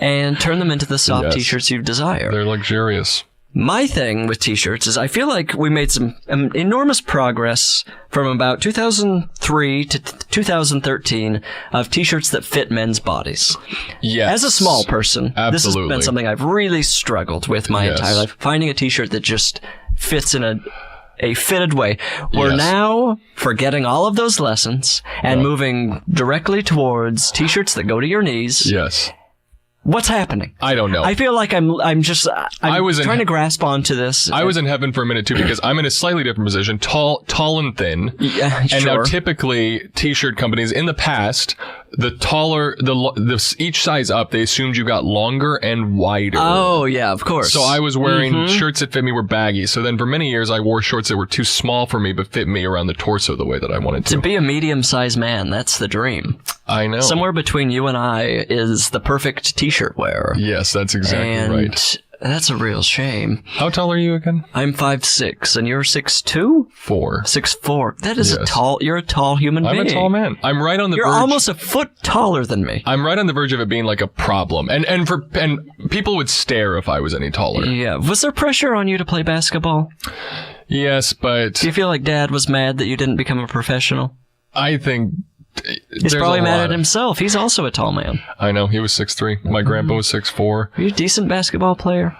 and turn them into the soft t-shirts you desire. They're luxurious. My thing with t-shirts is I feel like we made some enormous progress from about 2003 to 2013 of t-shirts that fit men's bodies. Yes. As a small person, this has been something I've really struggled with my entire life. Finding a t-shirt that just fits in a fitted way. We're now forgetting all of those lessons and moving directly towards t-shirts that go to your knees. Yes. What's happening? I don't know. I feel like I'm trying to grasp onto this. I was in heaven for a minute too because I'm in a slightly different position, tall and thin. Yeah, and now typically t-shirt companies in the past, the taller, each size up, they assumed you got longer and wider. Oh yeah, of course. So I was wearing shirts that fit me were baggy. So then for many years I wore shorts that were too small for me but fit me around the torso the way that I wanted to. To be a medium-sized man, that's the dream. I know. Somewhere between you and I is the perfect t-shirt wearer. Yes, that's exactly right. That's a real shame. How tall are you again? I'm 5'6", and you're 6'2"? 4. 6'4". That is you're a tall human being. I'm a tall man. I'm right on the verge. You're almost a foot taller than me. I'm right on the verge of it being like a problem. And people would stare if I was any taller. Yeah. Was there pressure on you to play basketball? Yes, but... Do you feel like Dad was mad that you didn't become a professional? I think... He's probably mad at himself. He's also a tall man. I know. He was 6'3". My grandpa was 6'4". Are you a decent basketball player?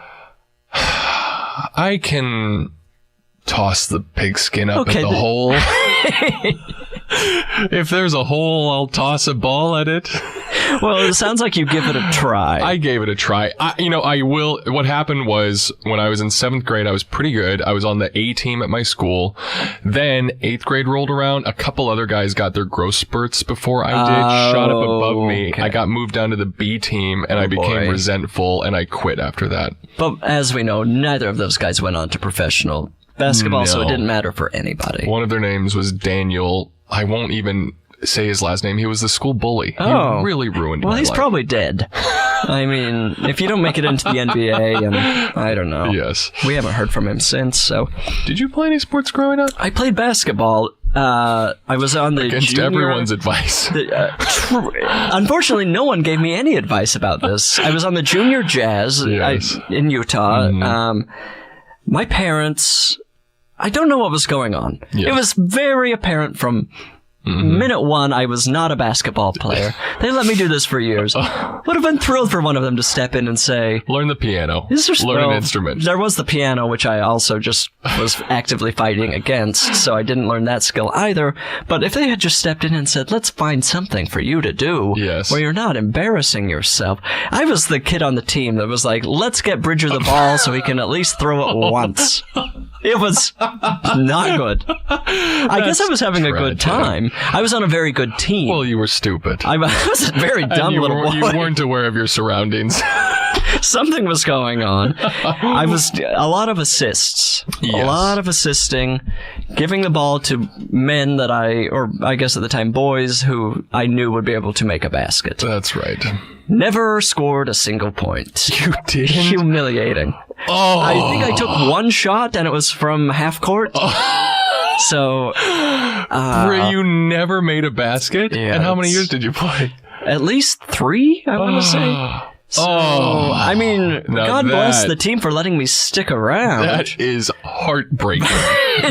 I can toss the pigskin up Okay, at the hole. If there's a hole, I'll toss a ball at it. Well, it sounds like you give it a try. I gave it a try. I will. What happened was when I was in 7th grade, I was pretty good. I was on the A team at my school. Then 8th grade rolled around. A couple other guys got their growth spurts before I did, shot up above me. Okay. I got moved down to the B team, and I became resentful, and I quit after that. But as we know, neither of those guys went on to professional basketball, so it No. didn't matter for anybody. One of their names was Daniel. I won't even say his last name. He was the school bully. Oh. He really ruined my Well, he's life. probably dead. I mean, if you don't make it into the NBA, and I don't know. Yes. We haven't heard from him since, so. Did you play any sports growing up? I played basketball. I was on the Against junior... everyone's advice. Unfortunately, no one gave me any advice about this. I was on the junior jazz Yes. in Utah. Mm-hmm. My parents... I don't know what was going on. Yeah. It was very apparent from minute one I was not a basketball player. They let me do this for years. Would have been thrilled for one of them to step in and say, Learn the piano. "Is there Learn well, an instrument. There was the piano, which I also just was actively fighting against, so I didn't learn that skill either. But if they had just stepped in and said, let's find something for you to do Yes. where you're not embarrassing yourself. I was the kid on the team that was like, let's get Bridger the ball so he can at least throw it once. It was not good. I guess I was having a good time. I was on a very good team. Well, you were stupid. I was a very dumb And you little boy. You weren't aware of your surroundings. Something was going on. I was a lot of assists. Yes. A lot of assisting, giving the ball to men that I guess at the time boys who I knew would be able to make a basket. That's right. Never scored a single point. You didn't? Humiliating. Oh. I think I took one shot and it was from half court. So, You never made a basket? Yeah, And how many it's- years did you play? at least 3, I want to say. So, I mean, Now God bless that- the team for letting me stick around. That is heartbreaking.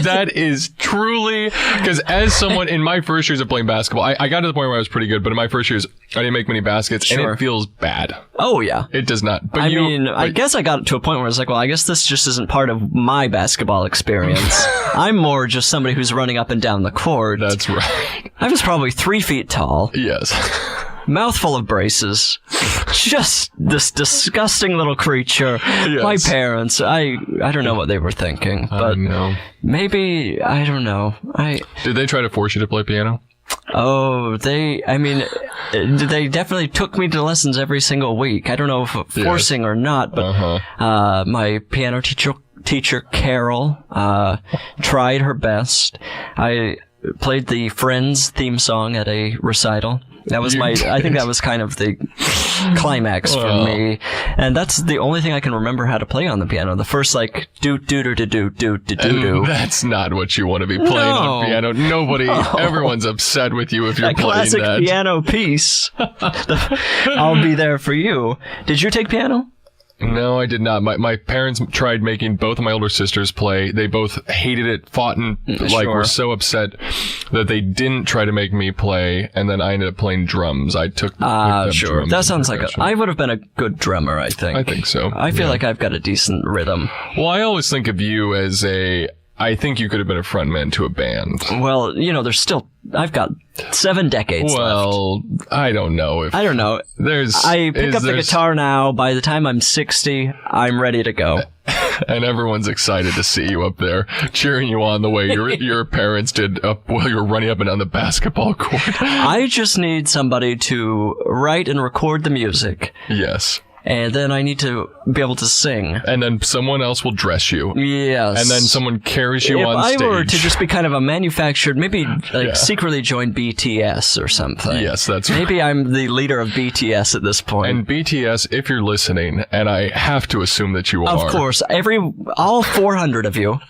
That is truly, because as someone in my first years of playing basketball, I got to the point where I was pretty good, but in my first years, I didn't make many baskets, and Sure. it feels bad. Oh, yeah. It does not. But I guess I got to a point where I was like, well, I guess this just isn't part of my basketball experience. I'm more just somebody who's running up and down the court. That's right. I was probably 3 feet tall, Yes. mouthful of braces, just this disgusting little creature. Yes. My parents, I don't know what they were thinking, but no. maybe, I don't know. Did they try to force you to play piano? Oh, they definitely took me to lessons every single week. I don't know if forcing or not, but my piano teacher Carol tried her best. I played the Friends theme song at a recital. That was I think that was kind of the climax for me. And that's the only thing I can remember how to play on the piano. The first, like, do. That's not what you want to be playing on piano. Nobody, everyone's upset with you if you're That playing classic that. piano piece. I'll be there for you. Did you take piano? No, I did not. My parents tried making both of my older sisters play. They both hated it, fought, and were so upset that they didn't try to make me play. And then I ended up playing drums. I took them Sure. drums That and sounds like percussion. I would have been a good drummer, I think. I think so. I feel like I've got a decent rhythm. Well, I always think of you as I think you could have been a frontman to a band. Well, I've got 7 decades left. Well, I don't know if I don't know. I pick up the guitar now. By the time I'm 60, I'm ready to go. and everyone's excited to see you up there, cheering you on the way your parents did while you were running up and down the basketball court. I just need somebody to write and record the music. Yes. And then I need to be able to sing. And then someone else will dress you. Yes. And then someone carries you on stage. If I were stage. to just be kind of a manufactured, maybe secretly join BTS or something. Yes, that's Maybe I'm the leader of BTS at this point. And BTS, if you're listening, and I have to assume that you are. Of course. All 400 of you.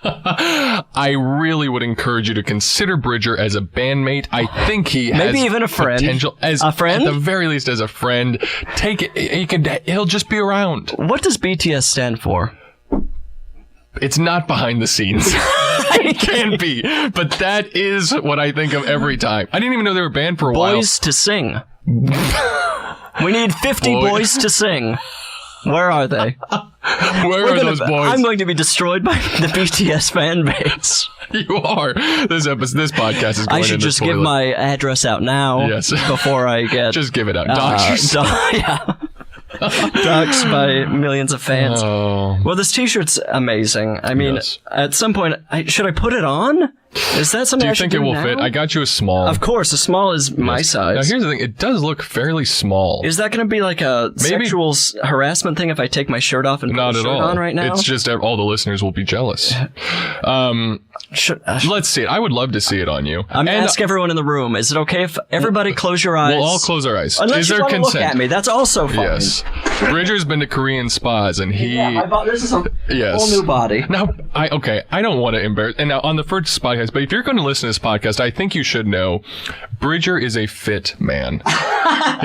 I really would encourage you to consider Bridger as a bandmate. I think he has maybe even a friend. Potential as a friend, at the very least, as a friend. Take it. He'll just be around. What does BTS stand for? It's not behind the scenes. It can't be, but that is what I think of every time. I didn't even know they were banned for a while. Boys to sing. We need 50 boys to sing. Where are they? Where are those boys? I'm going to be destroyed by the BTS fan base. You are. This podcast is going I should in the just give toilet. my address out now. Yes. Before I get Just give it out. Dox yourself. yeah. Doxed by millions of fans. Oh. Well, this t-shirt's amazing. I mean, Yes. at some point, should I put it on? Is that something Do you I should think do it will now? fit? I got you a small. Of course, a small is my Now, size. here's the thing. It does look fairly small. Is that going to be like a sexual harassment thing if I take my shirt off and Not put at a shirt all. on right now? It's just all the listeners will be jealous. Let's see it. I would love to see it on you. I'm going to ask everyone in the room, is it okay if everybody close your eyes? We'll all close our eyes. Unless Is you there want to consent? look at me. That's also fine. Yes. Bridger's been to Korean spas, and he. Yeah, this is a Yes. whole new body. Now, I don't want to embarrass. And now on the first podcast, but if you're going to listen to this podcast, I think you should know, Bridger is a fit man.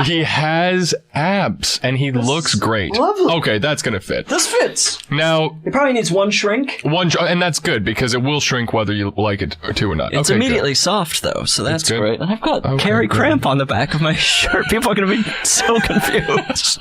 He has abs, and he looks great. lovely. Okay, that's going to fit. This fits. Now, It probably needs one shrink. and that's good because it will shrink whether you like it or not. It's Okay, immediately soft, though, so that's good. great. And I've got Okay, Carrie good. Cramp on the back of my shirt. People are going to be so confused.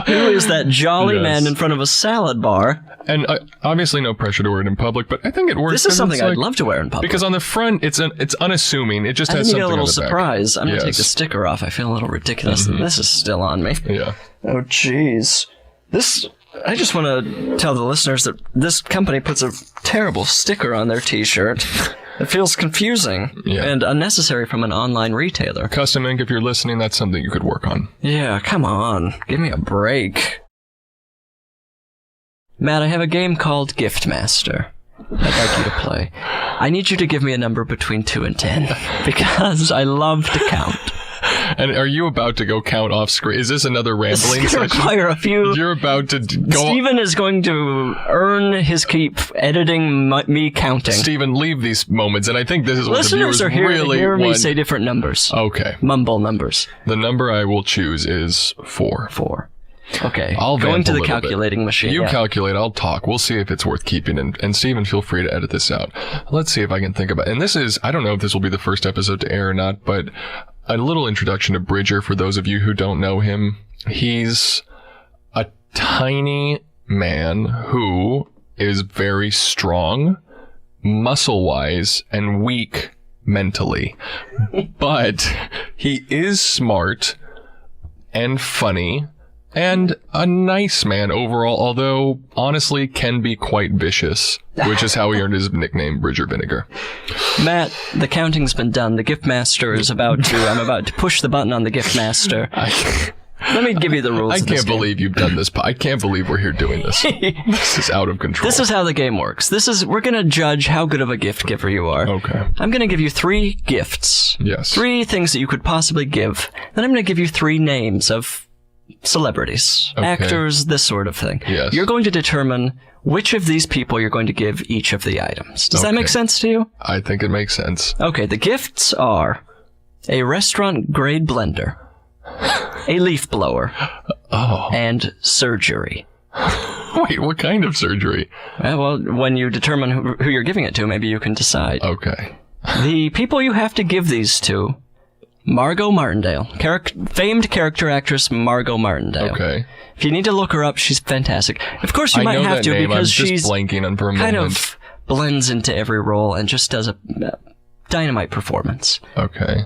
Who is that jolly Yes. man in front of a salad bar? Good. And obviously, no pressure to wear it in public, but I think it works. This is 'cause something it's I'd like- love to wear in public. Because on the front, it's unassuming. It just I has need something a little on the back. surprise. I'm going to take Yes. the sticker off. I feel a little ridiculous that this is still on me. Yeah. Oh, jeez. I just want to tell the listeners that this company puts a terrible sticker on their t-shirt. It feels confusing Yeah. and unnecessary from an online retailer. Custom ink, if you're listening, that's something you could work on. Yeah, come on. Give me a break. Matt, I have a game called Gift Master I'd like you to play. I need you to give me a number between 2 and 10 because I love to count. And are you about to go count off screen? Is this another This rambling is going to session? require a few... You're about to go. Steven is going to earn his keep editing me counting. Steven, leave these moments, and I think this is what the Listeners viewers are here really to hear me want. say different numbers. Okay. Mumble numbers. The number I will choose is 4. 4. Okay. I'll Going vamp to a the little bit. calculating machine. You yeah. calculate, I'll talk. We'll see if it's worth keeping. And Steven, feel free to edit this out. Let's see if I can think about it. And this is, I don't know if this will be the first episode to air or not, but a little introduction to Bridger for those of you who don't know him. He's a tiny man who is very strong, muscle-wise, and weak mentally. But he is smart and funny and a nice man overall, although honestly can be quite vicious, which is how he earned his nickname Bridger Vinegar. Matt, the counting's been done. The gift master is about to... I'm about to push the button on the gift master. Let me give you the rules I of this can't game. believe you've done this. I can't believe we're here doing this. This is out of control. This is how the game works. We're going to judge how good of a gift giver you are. Okay. I'm going to give you 3 gifts. Yes. 3 things that you could possibly give. Then I'm going to give you 3 names of celebrities, Okay. actors, this sort of thing. Yes. You're going to determine which of these people you're going to give each of the items. Does that Okay. make sense to you? I think it makes sense. Okay, the gifts are a restaurant-grade blender, a leaf blower, and surgery. Wait, what kind of surgery? Well, when you determine who you're giving it to, maybe you can decide. Okay. The people you have to give these to, Margot Martindale, famed character actress Margot Martindale. Okay. If you need to look her up, she's fantastic. Of course, you I might know have that to name. because I'm just she's blanking on for a kind moment. of blends into every role and just does a dynamite performance. Okay.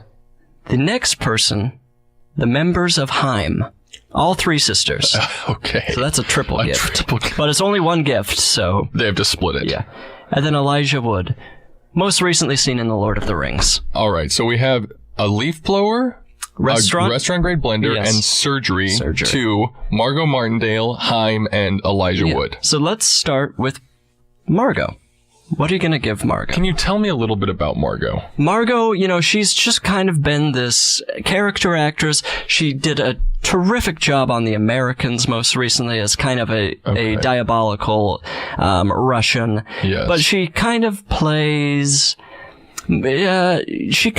The next person, the members of Haim, all 3 sisters. Okay. So that's a triple gift. triple gift. But it's only one gift, so They have to split it. yeah. And then Elijah Wood, most recently seen in The Lord of the Rings. All right. So we have a leaf blower, Restaurant? a restaurant-grade blender, Yes. and surgery, Surgery. to Margot Martindale, Haim, and Elijah Yeah. Wood. So let's start with Margot. What are you going to give Margot? Can you tell me a little bit about Margot? Margot, she's just kind of been this character actress. She did a terrific job on The Americans most recently as kind of a diabolical Russian. Yes. But she kind of plays... she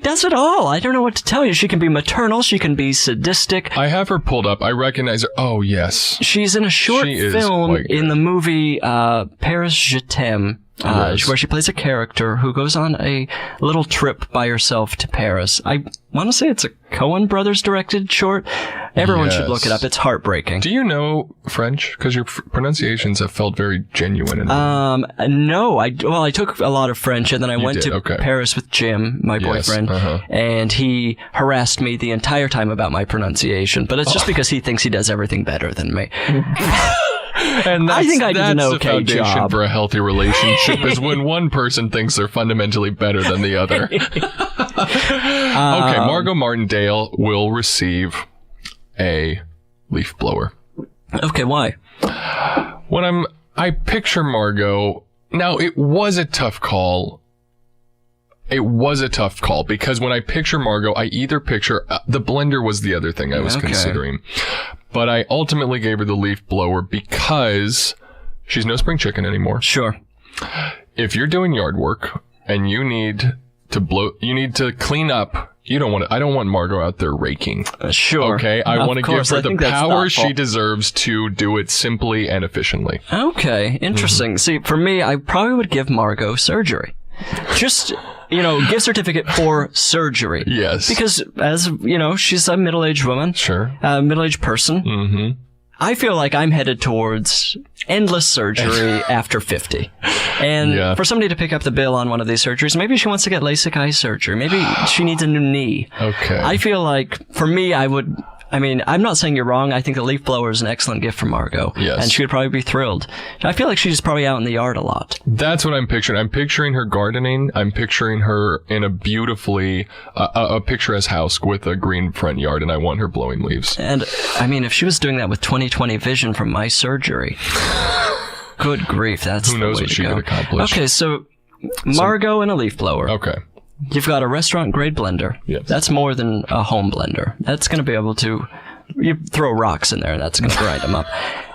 does it all. I don't know what to tell you. She can be maternal. She can be sadistic. I have her pulled up. I recognize her. Oh, yes. She's in a short She is film quite good. in the movie Paris Je t'aime. Yes. where she plays a character who goes on a little trip by herself to Paris. I want to say it's a Coen Brothers directed short. Everyone should look it up. It's heartbreaking. Do you know French? Because your pronunciations have felt very genuine. No. I took a lot of French, and then I went to okay. Paris with Jim, my boyfriend, and he harassed me the entire time about my pronunciation. But it's just because he thinks he does everything better than me. And I think I did an okay the foundation job. for a healthy relationship is when one person thinks they're fundamentally better than the other. Okay, Margot Martindale will receive a leaf blower. Okay, why? When I picture Margot, now it was a tough call. It was a tough call because when I picture Margot, I either picture the blender was the other thing I was considering. But I ultimately gave her the leaf blower because she's no spring chicken anymore. Sure. If you're doing yard work and you need to clean up, I don't want Margot out there raking. Sure. Okay. I want to give her the power she does. deserves to do it simply and efficiently. Okay. Interesting. See, for me, I probably would give Margot surgery. Just, gift certificate for surgery. Yes. Because, as she's a middle-aged woman. Sure. A middle-aged person. Mm-hmm. I feel like I'm headed towards endless surgery after 50. And for somebody to pick up the bill on one of these surgeries, maybe she wants to get LASIK eye surgery. Maybe she needs a new knee. Okay. I feel like, for me, I'm not saying you're wrong. I think the leaf blower is an excellent gift for Margot. Yes. And she would probably be thrilled. I feel like she's probably out in the yard a lot. That's what I'm picturing. I'm picturing her gardening. I'm picturing her in a beautifully, a picturesque house with a green front yard, and I want her blowing leaves. And, if she was doing that with 20/20 vision from my surgery, good grief, that's Who knows the way what to she go. could accomplish. Okay, so Margot and a leaf blower. Okay. You've got a restaurant-grade blender. Yes. That's more than a home blender. That's going to be able to... You throw rocks in there, and that's going to grind them up.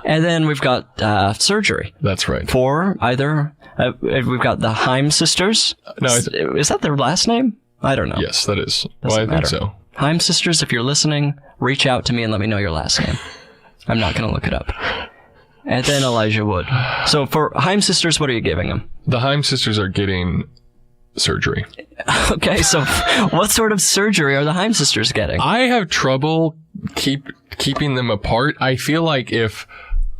And then we've got surgery. That's right. For either... we've got the Heim sisters. No, Is that their last name? I don't know. Yes, that is. Doesn't I matter. think so. Heim sisters, if you're listening, reach out to me and let me know your last name. I'm not going to look it up. And then Elijah Wood. So for Heim sisters, what are you giving them? The Heim sisters are getting surgery. Okay, so what sort of surgery are the Heim sisters getting? I have trouble keeping them apart. I feel like if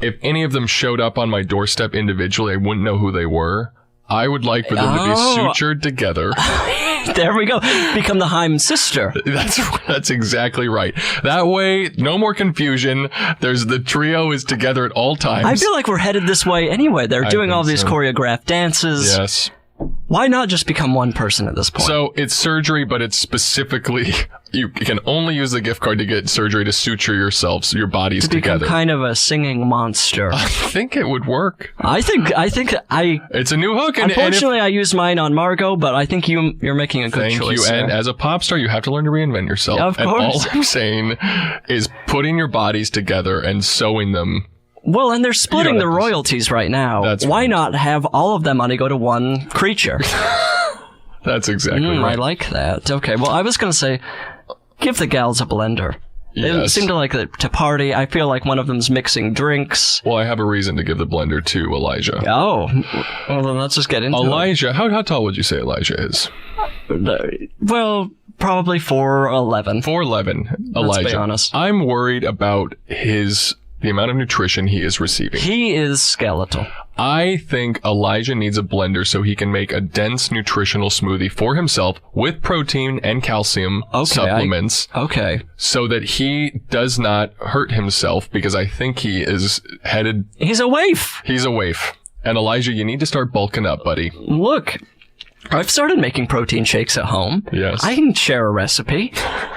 any of them showed up on my doorstep individually, I wouldn't know who they were. I would like for them to be sutured together. There we go. Become the Heim sister. That's exactly right. That way, no more confusion. The trio is together at all times. I feel like we're headed this way anyway. They're doing all these choreographed dances. Yes. Why not just become one person at this point? So it's surgery, but it's specifically, you can only use the gift card to get surgery to suture yourselves, your bodies to become together. Kind of a singing monster. I think it would work. I think It's a new hook. Unfortunately, I used mine on Margot, but I think you're making a good choice. Thank you. There. And as a pop star, you have to learn to reinvent yourself. Of and course. all I'm saying is putting your bodies together and sewing them. Well, and they're splitting the royalties right now. That's Why right. not have all of that money go to one creature? That's exactly right. I like that. Okay, well, I was going to say, give the gals a blender. They Yes. seem to like to party. I feel like one of them's mixing drinks. Well, I have a reason to give the blender to Elijah. Oh, well, then let's just get into Elijah, how tall would you say Elijah is? it. Well, probably 4'11". 4'11", Elijah. Let's be honest. I'm worried about the amount of nutrition he is receiving. He is skeletal. I think Elijah needs a blender so he can make a dense nutritional smoothie for himself with protein and calcium supplements. Okay. So that he does not hurt himself, because I think he is headed... He's a waif. He's a waif. And Elijah, you need to start bulking up, buddy. Look, I've started making protein shakes at home. Yes. I can share a recipe.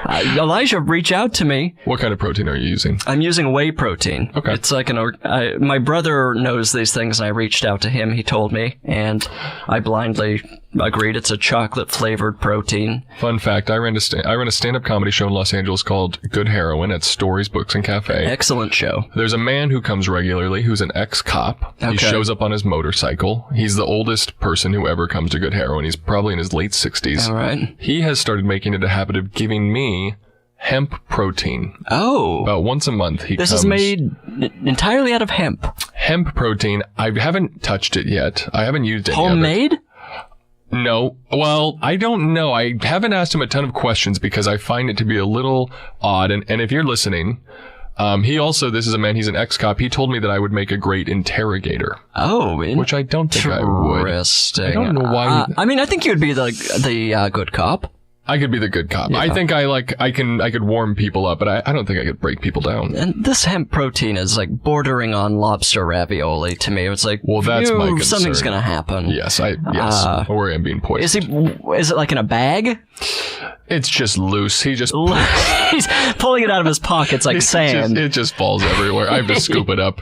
Elijah, reach out to me. What kind of protein are you using? I'm using whey protein. Okay. It's like my brother knows these things, and I reached out to him. He told me, and I blindly agreed. It's a chocolate-flavored protein. Fun fact, I run a stand-up comedy show in Los Angeles called Good Heroin at Stories, Books, and Cafe. Excellent show. There's a man who comes regularly who's an ex-cop. Okay. He shows up on his motorcycle. He's the oldest person who ever comes to Good Heroin. He's probably in his late 60s. All right. He has started making it a habit of giving me hemp protein. Oh. About once a month he This comes... is made entirely out of hemp. hemp protein. I haven't touched it yet. I haven't used any Homemade? of it. No. Well, I don't know. I haven't asked him a ton of questions because I find it to be a little odd. And if you're listening, this is a man, he's an ex-cop. He told me that I would make a great interrogator. Oh, which I don't think I would. Interesting. I don't know why. I mean, I think you'd be the good cop. I could be the good cop. Yeah. I think I could warm people up, but I don't think I could break people down. And this hemp protein is like bordering on lobster ravioli to me. It's like, Well, that's my concern. something's gonna happen. Yes, or I'm being poisoned. Is it like in a bag? It's just loose. He just He's pulling it out of his pockets like sand. It just falls everywhere. I have to scoop it up.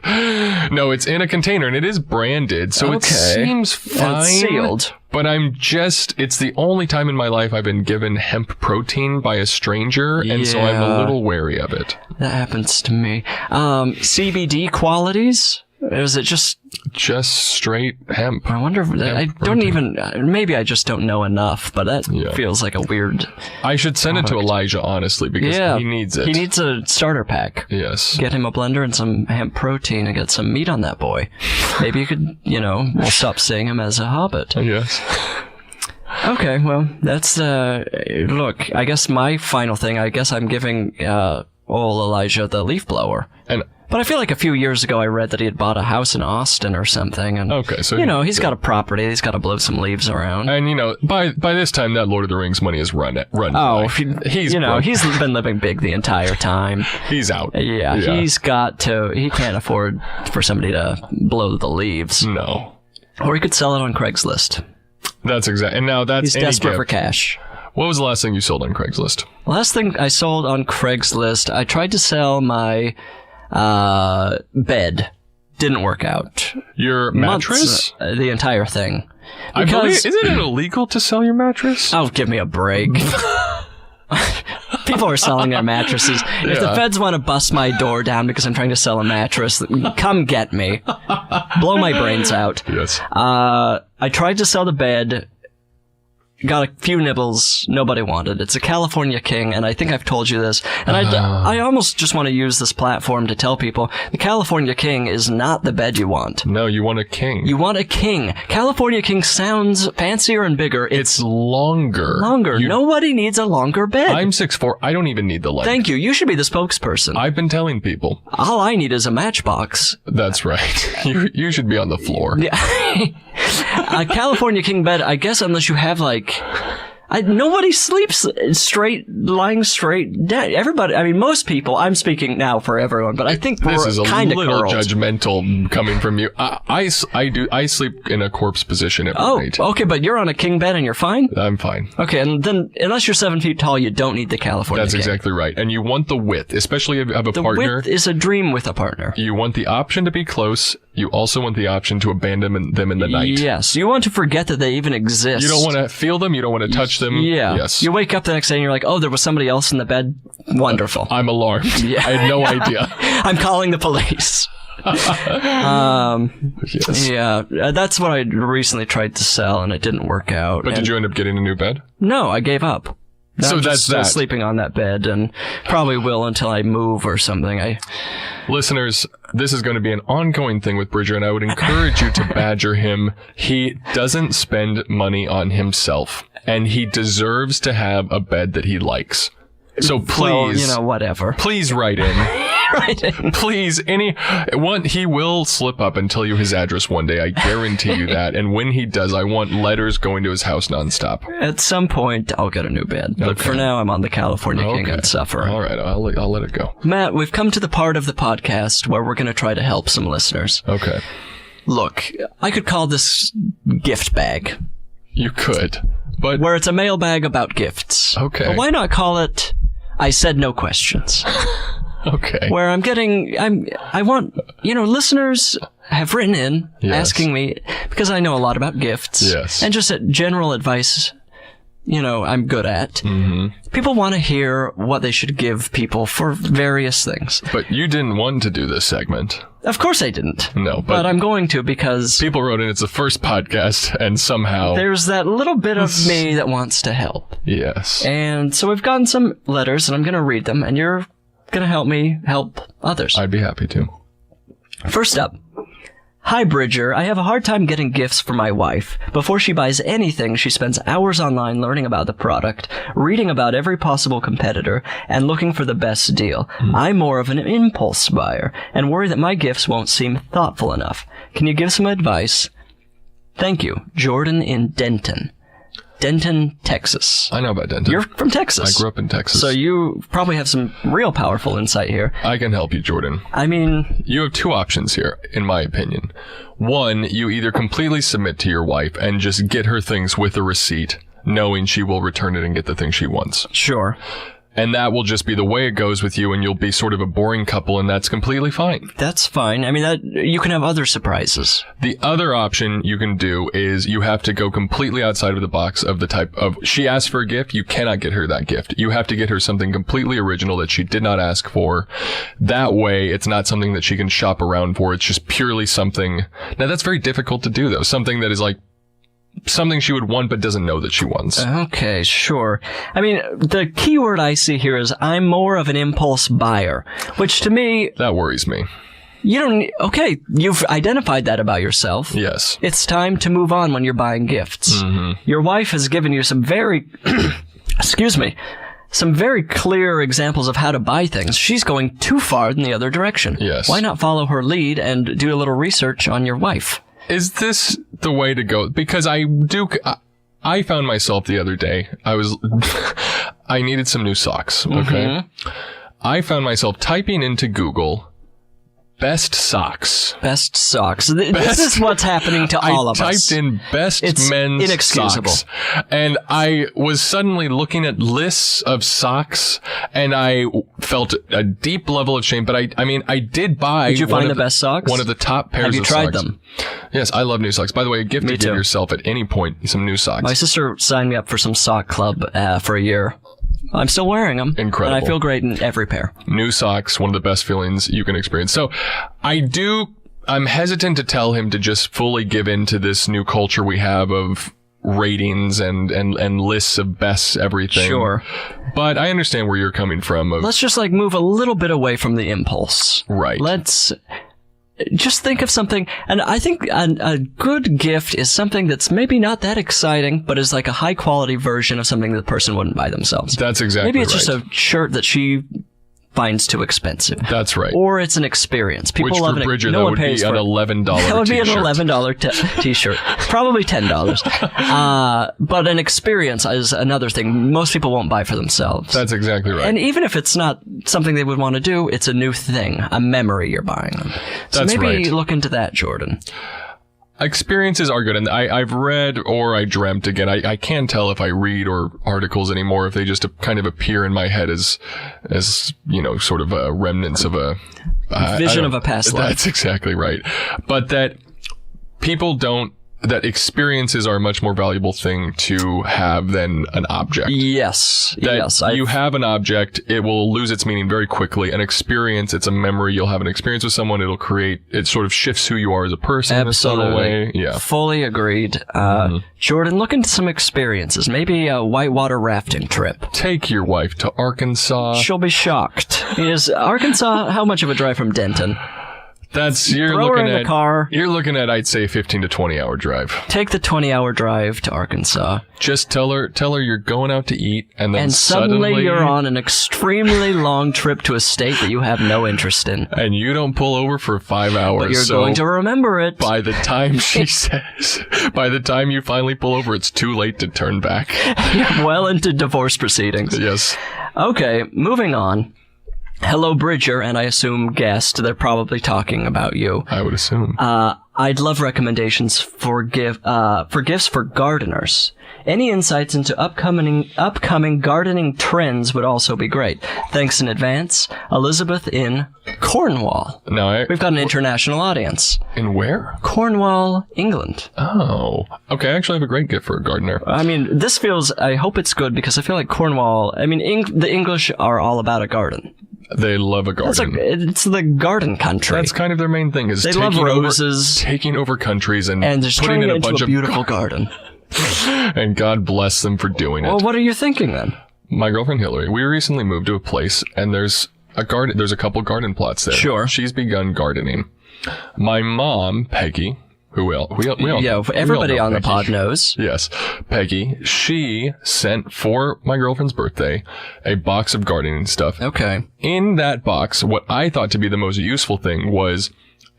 No, it's in a container and it is branded, so it seems fine. It's sealed. But it's the only time in my life I've been given hemp protein by a stranger, and so I'm a little wary of it. That happens to me. CBD qualities? Or is it just straight hemp? I wonder if I don't even. Maybe I just don't know enough, but that feels like a weird. I should send it to Elijah, honestly, because he needs it. He needs a starter pack. Yes. Get him a blender and some hemp protein and get some meat on that boy. Maybe you could, we'll stop seeing him as a hobbit. Yes. Okay, well, that's look. I guess my final thing. I guess I'm giving old Elijah the leaf blower. But I feel like a few years ago I read that he had bought a house in Austin or something, and he's got a property. He's got to blow some leaves around. And by this time that Lord of the Rings money is run. Oh, he's been living big the entire time. He's out. Yeah, he's got to. He can't afford for somebody to blow the leaves. No. Or he could sell it on Craigslist. That's exactly. And now that's he's desperate for cash. What was the last thing you sold on Craigslist? Last thing I sold on Craigslist, I tried to sell my bed. Didn't work out. Your mattress? The entire thing. Isn't it illegal to sell your mattress? Oh, give me a break. People are selling their mattresses. If the feds want to bust my door down because I'm trying to sell a mattress, come get me. Blow my brains out. Yes. I tried to sell the bed. Got a few nibbles. Nobody wanted. It's a California King, and I think I've told you this. And I almost just want to use this platform to tell people the California King is not the bed you want. No, you want a king. You want a king. California King sounds fancier and bigger. It's longer. Nobody needs a longer bed. I'm 6'4". I don't even need the length. Thank you. You should be the spokesperson. I've been telling people. All I need is a matchbox. That's right. You should be on the floor. Yeah. A California King bed, I guess, unless you have nobody sleeps lying straight down. Everybody, I mean, most people, I'm speaking now for everyone, but I think this is a little curled. judgmental coming from you. I sleep in a corpse position every night. Oh, okay, but you're on a king bed and you're fine? I'm fine. Okay, and then, unless you're 7 feet tall, you don't need the California That's King. exactly right. And you want the width, especially if you have a partner. The width is a dream with a partner. You want the option to be close. You also want the option to abandon them in the night. Yes. You want to forget that they even exist. You don't want to feel them. You don't want to touch them. Yeah. Yes. You wake up the next day and you're like, oh, there was somebody else in the bed. Wonderful. I'm alarmed. Yeah. I had no idea. I'm calling the police. Yes. Yeah. That's what I recently tried to sell and it didn't work out. But did you end up getting a new bed? No, I gave up. So I'm that's still sleeping on that bed and probably will until I move or something. Listeners, this is going to be an ongoing thing with Bridger, and I would encourage you to badger him. He doesn't spend money on himself, and he deserves to have a bed that he likes. So please, whatever. Please write in. Please, he will slip up and tell you his address one day. I guarantee you that. And when he does, I want letters going to his house nonstop. At some point, I'll get a new bed. But for now, I'm on the California King and suffering. All right, I'll let it go. Matt, we've come to the part of the podcast where we're going to try to help some listeners. Okay. Look, I could call this gift bag. You could, but where it's a mailbag about gifts. Okay. But why not call it I Said No Questions? Okay. Where I want, listeners have written in asking me, because I know a lot about gifts. Yes. And just general advice, I'm good at. Mm-hmm. People want to hear what they should give people for various things. But you didn't want to do this segment. Of course I didn't. No, but I'm going to because people wrote in, it's the first podcast, and somehow there's that little bit of me that wants to help. Yes. And so we've gotten some letters, and I'm going to read them, and you're going to help me help others. I'd be happy to. First up, Hi, Bridger. I have a hard time getting gifts for my wife. Before she buys anything, she spends hours online learning about the product, reading about every possible competitor, and looking for the best deal. I'm more of an impulse buyer and worry that my gifts won't seem thoughtful enough. Can you give some advice? Thank you. Jordan in Denton, Texas. I know about Denton. You're from Texas. I grew up in Texas. So you probably have some real powerful insight here. I can help you, Jordan. I mean, You have two options here, in my opinion. One, you either completely submit to your wife and just get her things with a receipt, knowing she will return it and get the thing she wants. sure. And that will just be the way it goes with you, and you'll be sort of a boring couple, and that's completely fine. That's fine. I mean, that you can have other surprises. The other option you can do is you have to go completely outside of the box of the type of, she asked for a gift, you cannot get her that gift. You have to get her something completely original that she did not ask for. That way, it's not something that she can shop around for. It's just purely something. Now, that's very difficult to do, though. Something that is like something she would want but doesn't know that she wants. Okay, sure. I mean, the key word I see here is I'm more of an impulse buyer, which to me, That worries me. you don't, okay, you've identified that about yourself. Yes. It's time to move on when you're buying gifts. Your wife has given you some very, excuse me, some very clear examples of how to buy things. She's going too far in the other direction. Yes. Why not follow her lead and do a little research on your wife? Is this the way to go? Because I found myself the other day, I needed some new socks, okay? I found myself typing into Google, best socks. Best socks. This is what's happening to all of us. I typed in best men's inexcusable. socks. And I was suddenly looking at lists of socks, and I felt a deep level of shame. But I did buy. Did you find the best socks? One of the top pairs of socks. Have you tried them? Yes, I love new socks. By the way, a gift Me to give too. yourself at any point, some new socks. My sister signed me up for some sock club for a year. I'm still wearing them. Incredible. And I feel great in every pair. New socks, one of the best feelings you can experience. So I'm hesitant to tell him to just fully give in to this new culture we have of ratings and lists of best everything. Sure. But I understand where you're coming from. Let's just move a little bit away from the impulse. Right. Let's just think of something, and I think a good gift is something that's maybe not that exciting, but is like a high quality version of something that the person wouldn't buy themselves. That's exactly Maybe it's right. just a shirt that she finds too expensive. That's right. Or it's an experience. People Which love for it. Bridger, No that one would pays be an for it. $11 That would be an t-shirt. $11 t-shirt. Probably $10. But an experience is another thing most people won't buy for themselves. That's exactly right. And even if it's not something they would want to do, it's a new thing, a memory you're buying them. So That's maybe right. look into that, Jordan. Experiences are good, and I've read or I dreamt again. I can't tell if I read or articles anymore, if they just kind of appear in my head as sort of remnants of a Vision of a past life. That's exactly right. But that that experiences are a much more valuable thing to have than an object. Yes. That yes. you have an object, it will lose its meaning very quickly. An experience, it's a memory. You'll have an experience with someone. It sort of shifts who you are as a person in a subtle way. Yeah. Fully agreed. Jordan, look into some experiences. Maybe a whitewater rafting trip. Take your wife to Arkansas. She'll be shocked. Is Arkansas, how much of a drive from Denton? You're Throw her looking in at the car. You're looking at, I'd say, 15 to 20 hour drive. Take the 20-hour drive to Arkansas. Just tell her you're going out to eat, and then And suddenly you're on an extremely long trip to a state that you have no interest in. and you don't pull over for 5 hours. But you're so going to remember it. by the time by the time you finally pull over, it's too late to turn back. You're well into divorce proceedings. Yes. Okay, moving on. Hello, Bridger, and I assume guest. They're probably talking about you. I would assume. I'd love recommendations for gifts for gardeners. Any insights into upcoming gardening trends would also be great. Thanks in advance, Elizabeth in Cornwall. Now, We've got an international audience. in where? Cornwall, England. Oh. Okay, I actually have a great gift for a gardener. I mean, this feels, I hope it's good because I feel like Cornwall, I mean, the English are all about a garden. They love a garden. It's the garden country. That's kind of their main thing, is They love roses. taking over countries and just putting turning in it a into bunch a of beautiful garden. and God bless them for doing it. Well, what are you thinking then? My girlfriend Hillary, we recently moved to a place, and there's a couple garden plots there. Sure. She's begun gardening. My mom, Peggy, we all everybody on the Peggy. pod knows. Yes, Peggy. She sent for my girlfriend's birthday a box of gardening stuff. Okay. In that box, what I thought to be the most useful thing was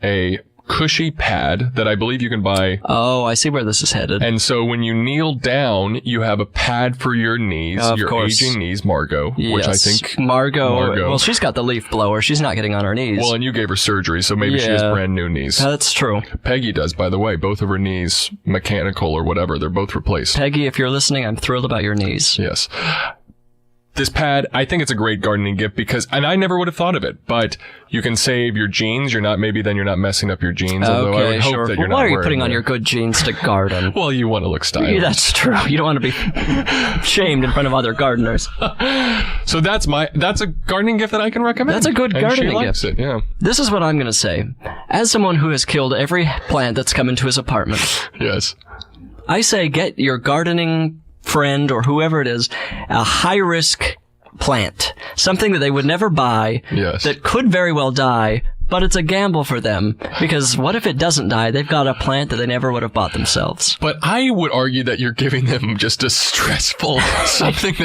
a cushy pad that I believe you can buy. Oh, I see where this is headed. And so when you kneel down, you have a pad for your knees, your course. aging knees, Margot, which I think... Margot. Well, she's got the leaf blower. She's not getting on her knees. Well, and you gave her surgery, so maybe she has brand new knees. That's true. Peggy does, by the way. Both of her knees, mechanical or whatever, they're both replaced. Peggy, if you're listening, I'm thrilled about your knees. Yes. This pad, I think it's a great gardening gift because, and I never would have thought of it, but you can save your jeans. You're not messing up your jeans. Although I would hope that you're not. Why are you wearing putting on them. your good jeans to garden? Well, you want to look stylish. Yeah, that's true. You don't want to be shamed in front of other gardeners. So that's a gardening gift that I can recommend. That's a good gardening she likes gift. It, yeah. This is what I'm going to say. As someone who has killed every plant that's come into his apartment, Yes. I say get your gardening friend or whoever it is a high-risk plant. Something that they would never buy Yes. that could very well die, but it's a gamble for them because what if it doesn't die? They've got a plant that they never would have bought themselves. But I would argue that you're giving them just a stressful something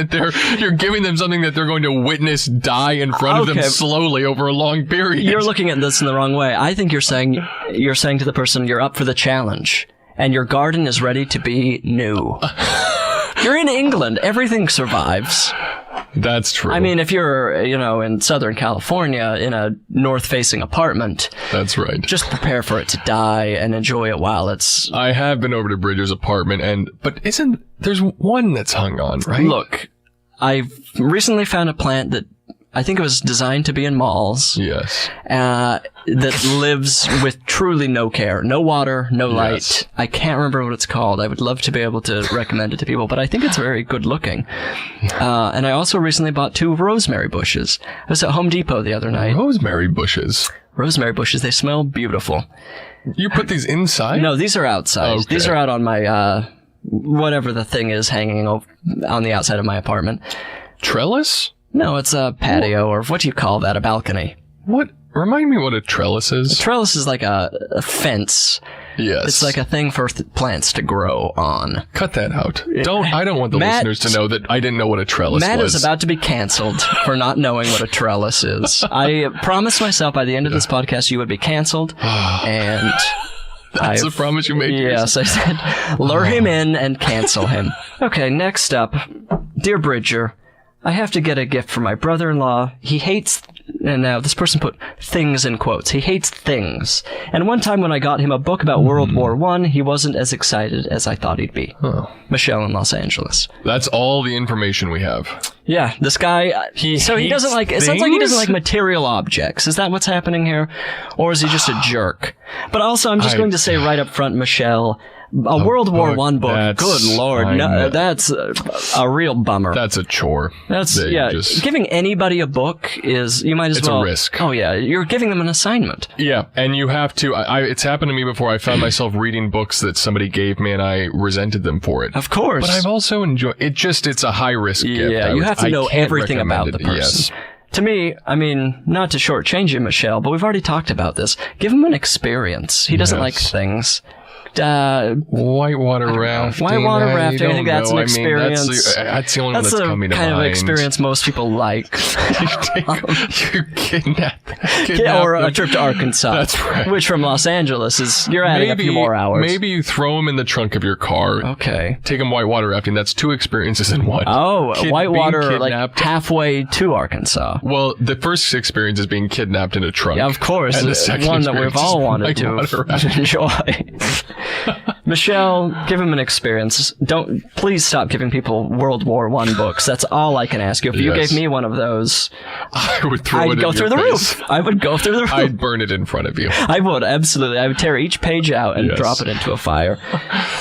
you're giving them something that they're going to witness die in front of them slowly over a long period. You're looking at this in the wrong way. I think you're saying to the person, you're up for the challenge and your garden is ready to be new. You're in England. Everything survives. That's true. I mean, if you're, in Southern California in a north-facing apartment, that's right. Just prepare for it to die and enjoy it while it's... I have been over to Bridger's apartment, but there's one that's hung on, right? Look, I've recently found a plant that I think it was designed to be in malls. Yes. That lives with truly no care. No water, no light. Yes. I can't remember what it's called. I would love to be able to recommend it to people, but I think it's very good looking. And I also recently bought 2 rosemary bushes. I was at Home Depot the other night. Rosemary bushes? Rosemary bushes, they smell beautiful. You put these inside? No, these are outside. Okay. These are out on my, whatever the thing is hanging on the outside of my apartment. Trellis? No, it's a patio, or what do you call that? A balcony. What? Remind me what a trellis is. A trellis is like a fence. Yes. It's like a thing for plants to grow on. Cut that out. I don't want the listeners to know that I didn't know what a trellis was. Matt is about to be canceled for not knowing what a trellis is. I promised myself by the end of this podcast you would be canceled, and... That's a promise you made. Yes, I said lure him in and cancel him. Okay, next up. Dear Bridger, I have to get a gift for my brother-in-law. He hates... And now this person put things in quotes. He hates things. And one time when I got him a book about World War I, he wasn't as excited as I thought he'd be. Oh. Michelle in Los Angeles. That's all the information we have. Yeah, this guy, he doesn't like, it sounds like he doesn't like material objects. Is that what's happening here? Or is he just a jerk? But also, I'm just going to say right up front, Michelle, a World War I book, good Lord, no, that's a real bummer. That's a chore. Giving anybody a book is, you might as well. It's a risk. Oh yeah, you're giving them an assignment. Yeah, and you have to, it's happened to me before. I found myself reading books that somebody gave me and I resented them for it. Of course. But I've also enjoyed, it's a high risk gift. Yeah, you have to know everything about the person. Yes. To me, I mean, not to shortchange you, Michelle, but we've already talked about this. Give him an experience. He doesn't like things. Whitewater rafting. Whitewater rafting. I think that's an experience. That's the only one that's coming to mind. That's the kind of experience most people like. You kidnap or a trip to Arkansas. That's right. Which from Los Angeles is, you're adding a few more hours. Maybe you throw them in the trunk of your car. Okay. Take them whitewater rafting. That's 2 experiences in one. Oh, whitewater, like halfway to Arkansas. Well, the first experience is being kidnapped in a trunk. Yeah, of course. And the second one that we've all wanted to enjoy. Michelle, give him an experience. Please stop giving people World War I books. That's all I can ask you. If you gave me one of those, I would throw it in go through the roof. I would go through the roof. I'd burn it in front of you. I would, absolutely. I would tear each page out and drop it into a fire.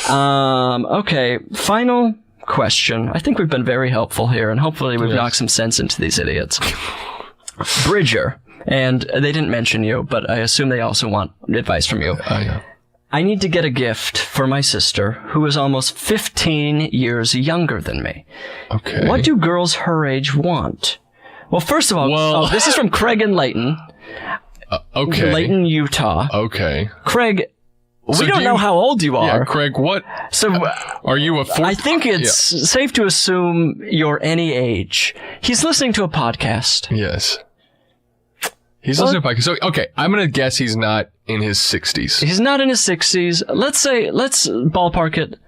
Okay, final question. I think we've been very helpfful here, and hopefully we've knocked some sense into these idiots. Bridger, and they didn't mention you, but I assume they also want advice from you. Yeah. I need to get a gift for my sister, who is almost 15 years younger than me. Okay. What do girls her age want? Well, first of all, this is from Craig and Layton. Okay. Layton, Utah. Okay. Craig, So we don't know how old you are. Yeah, Craig, what? So Are you a I think it's safe to assume you're any age. He's listening to a podcast. Yes. He's listening to a podcast. So, okay, I'm going to guess he's not in his 60s. He's not in his 60s. Let's ballpark it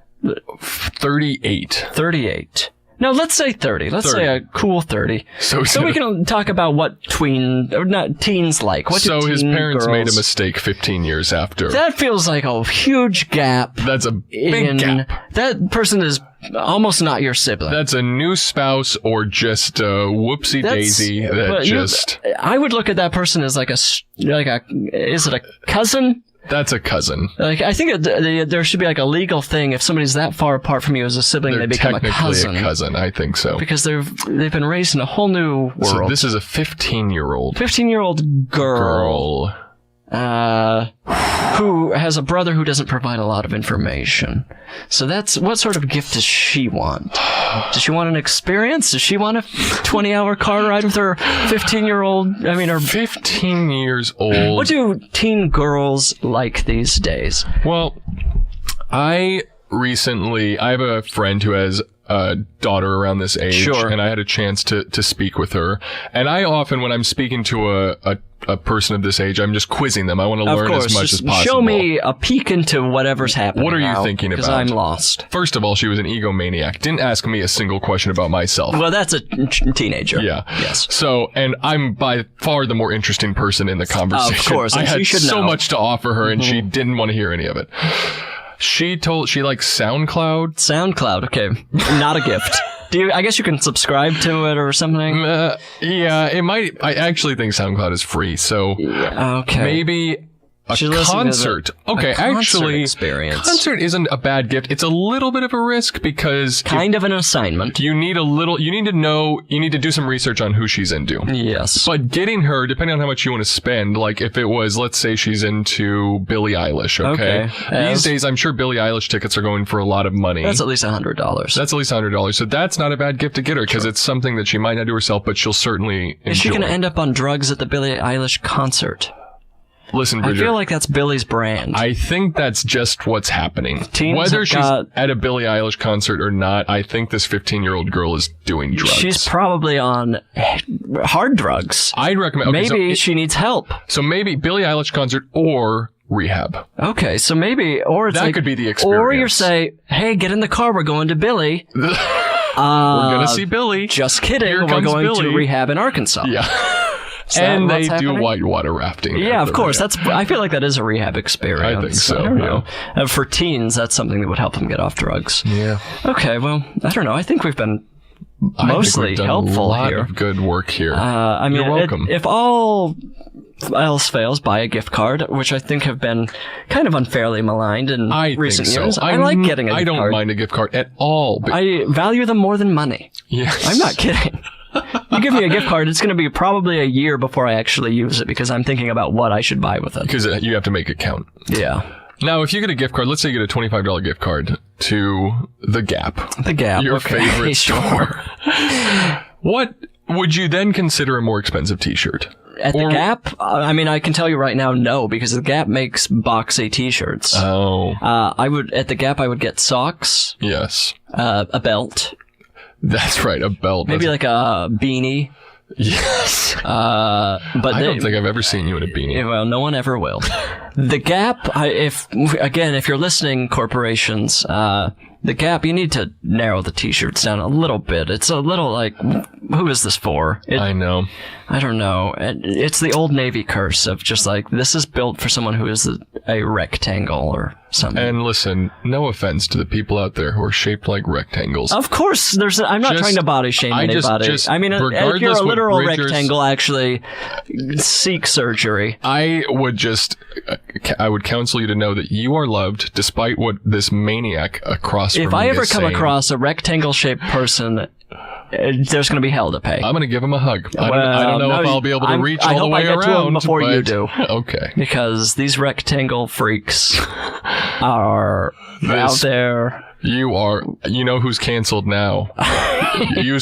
38. 38. No, let's say 30. Let's say a cool 30. So we can talk about what teens like. What do his teen parents girls- made a mistake 15 years after. That feels like a huge gap. That's a big gap. That person is almost not your sibling. That's a new spouse or just a whoopsie daisy that just... I would look at that person as is it a cousin? That's a cousin. Like, I think there should be like a legal thing if somebody's that far apart from you as a sibling, They're they become a technically cousin. a cousin, I think so. Because they've been raised in a whole new world. So this is a 15-year-old 15-year-old girl. Who has a brother who doesn't provide a lot of information. So what sort of gift does she want? Does she want an experience? Does she want a 20-hour car ride with her 15-year-old? Her 15 years old. What do teen girls like these days? Well, I have a friend who has a daughter around this age, Sure. and I had a chance to speak with her. And I often, when I'm speaking to a person of this age, I'm just quizzing them. I want to learn as much as possible. Show me a peek into whatever's happening. What are you now, thinking about? Because I'm lost. First of all, she was an egomaniac. Didn't ask me a single question about myself. Well, that's a teenager. Yeah. Yes. So, and I'm by far the more interesting person in the conversation. Of course. I And had she should so know. much to offer her, and she didn't want to hear any of it. She likes SoundCloud. SoundCloud, okay. Not a gift. I guess you can subscribe to it or something? Yeah, it might. I actually think SoundCloud is free, so Okay. maybe a She's listening to concert. Okay, a concert actually, experience. concert isn't a bad gift. It's a little bit of a risk because Kind of an assignment. you need to do some research on who she's into. Yes. But getting her, depending on how much you want to spend, like if it was, let's say she's into Billie Eilish, okay? Okay. These days, I'm sure Billie Eilish tickets are going for a lot of money. That's at least $100. That's at least $100. So that's not a bad gift to get her because it's something that she might not do herself, but she'll certainly enjoy. Is she going to end up on drugs at the Billie Eilish concert? Listen, I Bridget, feel like that's Billie's brand. I think that's just what's happening. Teens Whether have she's got- at a Billie Eilish concert or not, I think this 15-year-old girl is doing drugs. She's probably on hard drugs. I'd recommend... Okay, Maybe she needs help. so maybe Billie Eilish concert or rehab. Okay, so maybe, or it's That like, could be the or experience. you say, hey, get in the car, we're going to Billy. We're going to see Billie. Just kidding, Here we're comes going Billie. to rehab in Arkansas. Yeah. that And they what's do happening? whitewater rafting. Yeah, at of the course. rehab. I feel like that is a rehab experience. I think so, I don't yeah. know. For teens, that's something that would help them get off drugs. Yeah. Okay, well, I don't know. I think we've been I think mostly we've done helpful a lot here. of good work here. I mean, You're welcome. if all else fails, buy a gift card, which I think have been kind of unfairly maligned in I recent think so. years. I like getting a gift I don't card. mind a gift card at all. But I value them more than money. yes. I'm not kidding. You give me a gift card, it's going to be probably a year before I actually use it because I'm thinking about what I should buy with it. Because you have to make it count. Yeah. Now, if you get a gift card, let's say you get a $25 gift card to The Gap, The Gap. your okay. favorite Sure. store. What would you then consider a more expensive t-shirt? At The Gap, I mean, I can tell you right now, no, because The Gap makes boxy t-shirts. Oh, At The Gap, I would get socks, yes. a belt, That's right, a belt. maybe That's- like a beanie. Yes. But I don't think I've ever seen you in a beanie. well, no one ever will. The Gap, if you're listening, corporations, The Gap, you need to narrow the t-shirts down a little bit. It's a little like, who is this for? I know. I don't know. It's the old Navy curse of just like, this is built for someone who is a rectangle or something. And listen, no offense to the people out there who are shaped like rectangles. Of course, I'm not Just- trying to body shame I just- anybody. just I mean, if you're regardless a what literal Bridgers- rectangle, actually seek surgery. I would counsel you to know that you are loved despite what this maniac across from If me I ever is come saying. across a rectangle-shaped person, there's going to be hell to pay. I'm going to give him a hug. I Well, don't know no, if I'll be able to reach I all the hope way I get to him around. before you but- do. Okay. Because these rectangle freaks are out there. You know who's canceled now. you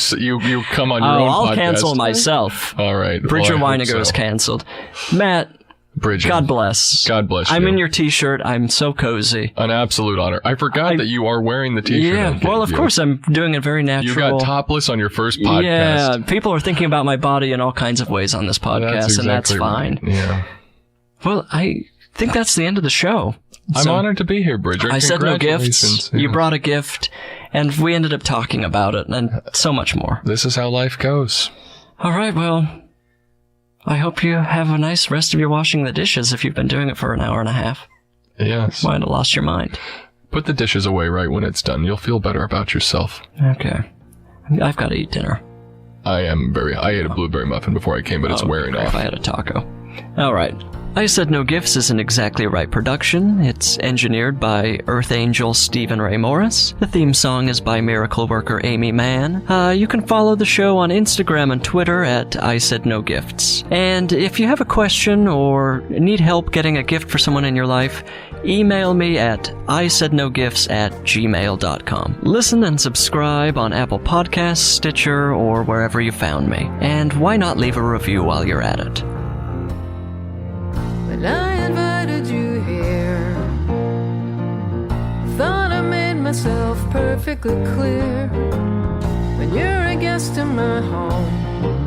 come on your own I'll podcast. cancel myself. All right. Bridger Well, I hope Weiniger is so. canceled. Matt, Bridget. God bless. God bless you. I'm in your t-shirt. I'm so cozy. An absolute honor. I forgot that you are wearing the t-shirt. Yeah, well, of course, I'm doing it very natural. You got topless on your first podcast. Yeah, people are thinking about my body in all kinds of ways on this podcast, and that's fine. Right. Yeah. Well, I think that's the end of the show. I'm honored to be here, Bridger. I said no gifts. Yeah. You brought a gift, and we ended up talking about it, and so much more. This is how life goes. All right, well, I hope you have a nice rest of your washing the dishes if you've been doing it for an hour and a half. Yes. Might have lost your mind. Put the dishes away right when it's done. You'll feel better about yourself. Okay. I've got to eat dinner. I ate a blueberry muffin before I came, but it's wearing off. I had a taco. All right. I Said No Gifts is an Exactly Right production. It's engineered by Earth Angel Stephen Ray Morris. The theme song is by Miracle Worker Amy Mann. You can follow the show on Instagram and Twitter at I Said No Gifts. And if you have a question or need help getting a gift for someone in your life, email me at isaidnogifts@gmail.com. Listen and subscribe on Apple Podcasts, Stitcher, or wherever you found me. And why not leave a review while you're at it? When I invited you here, thought I made myself perfectly clear. When you're a guest in my home,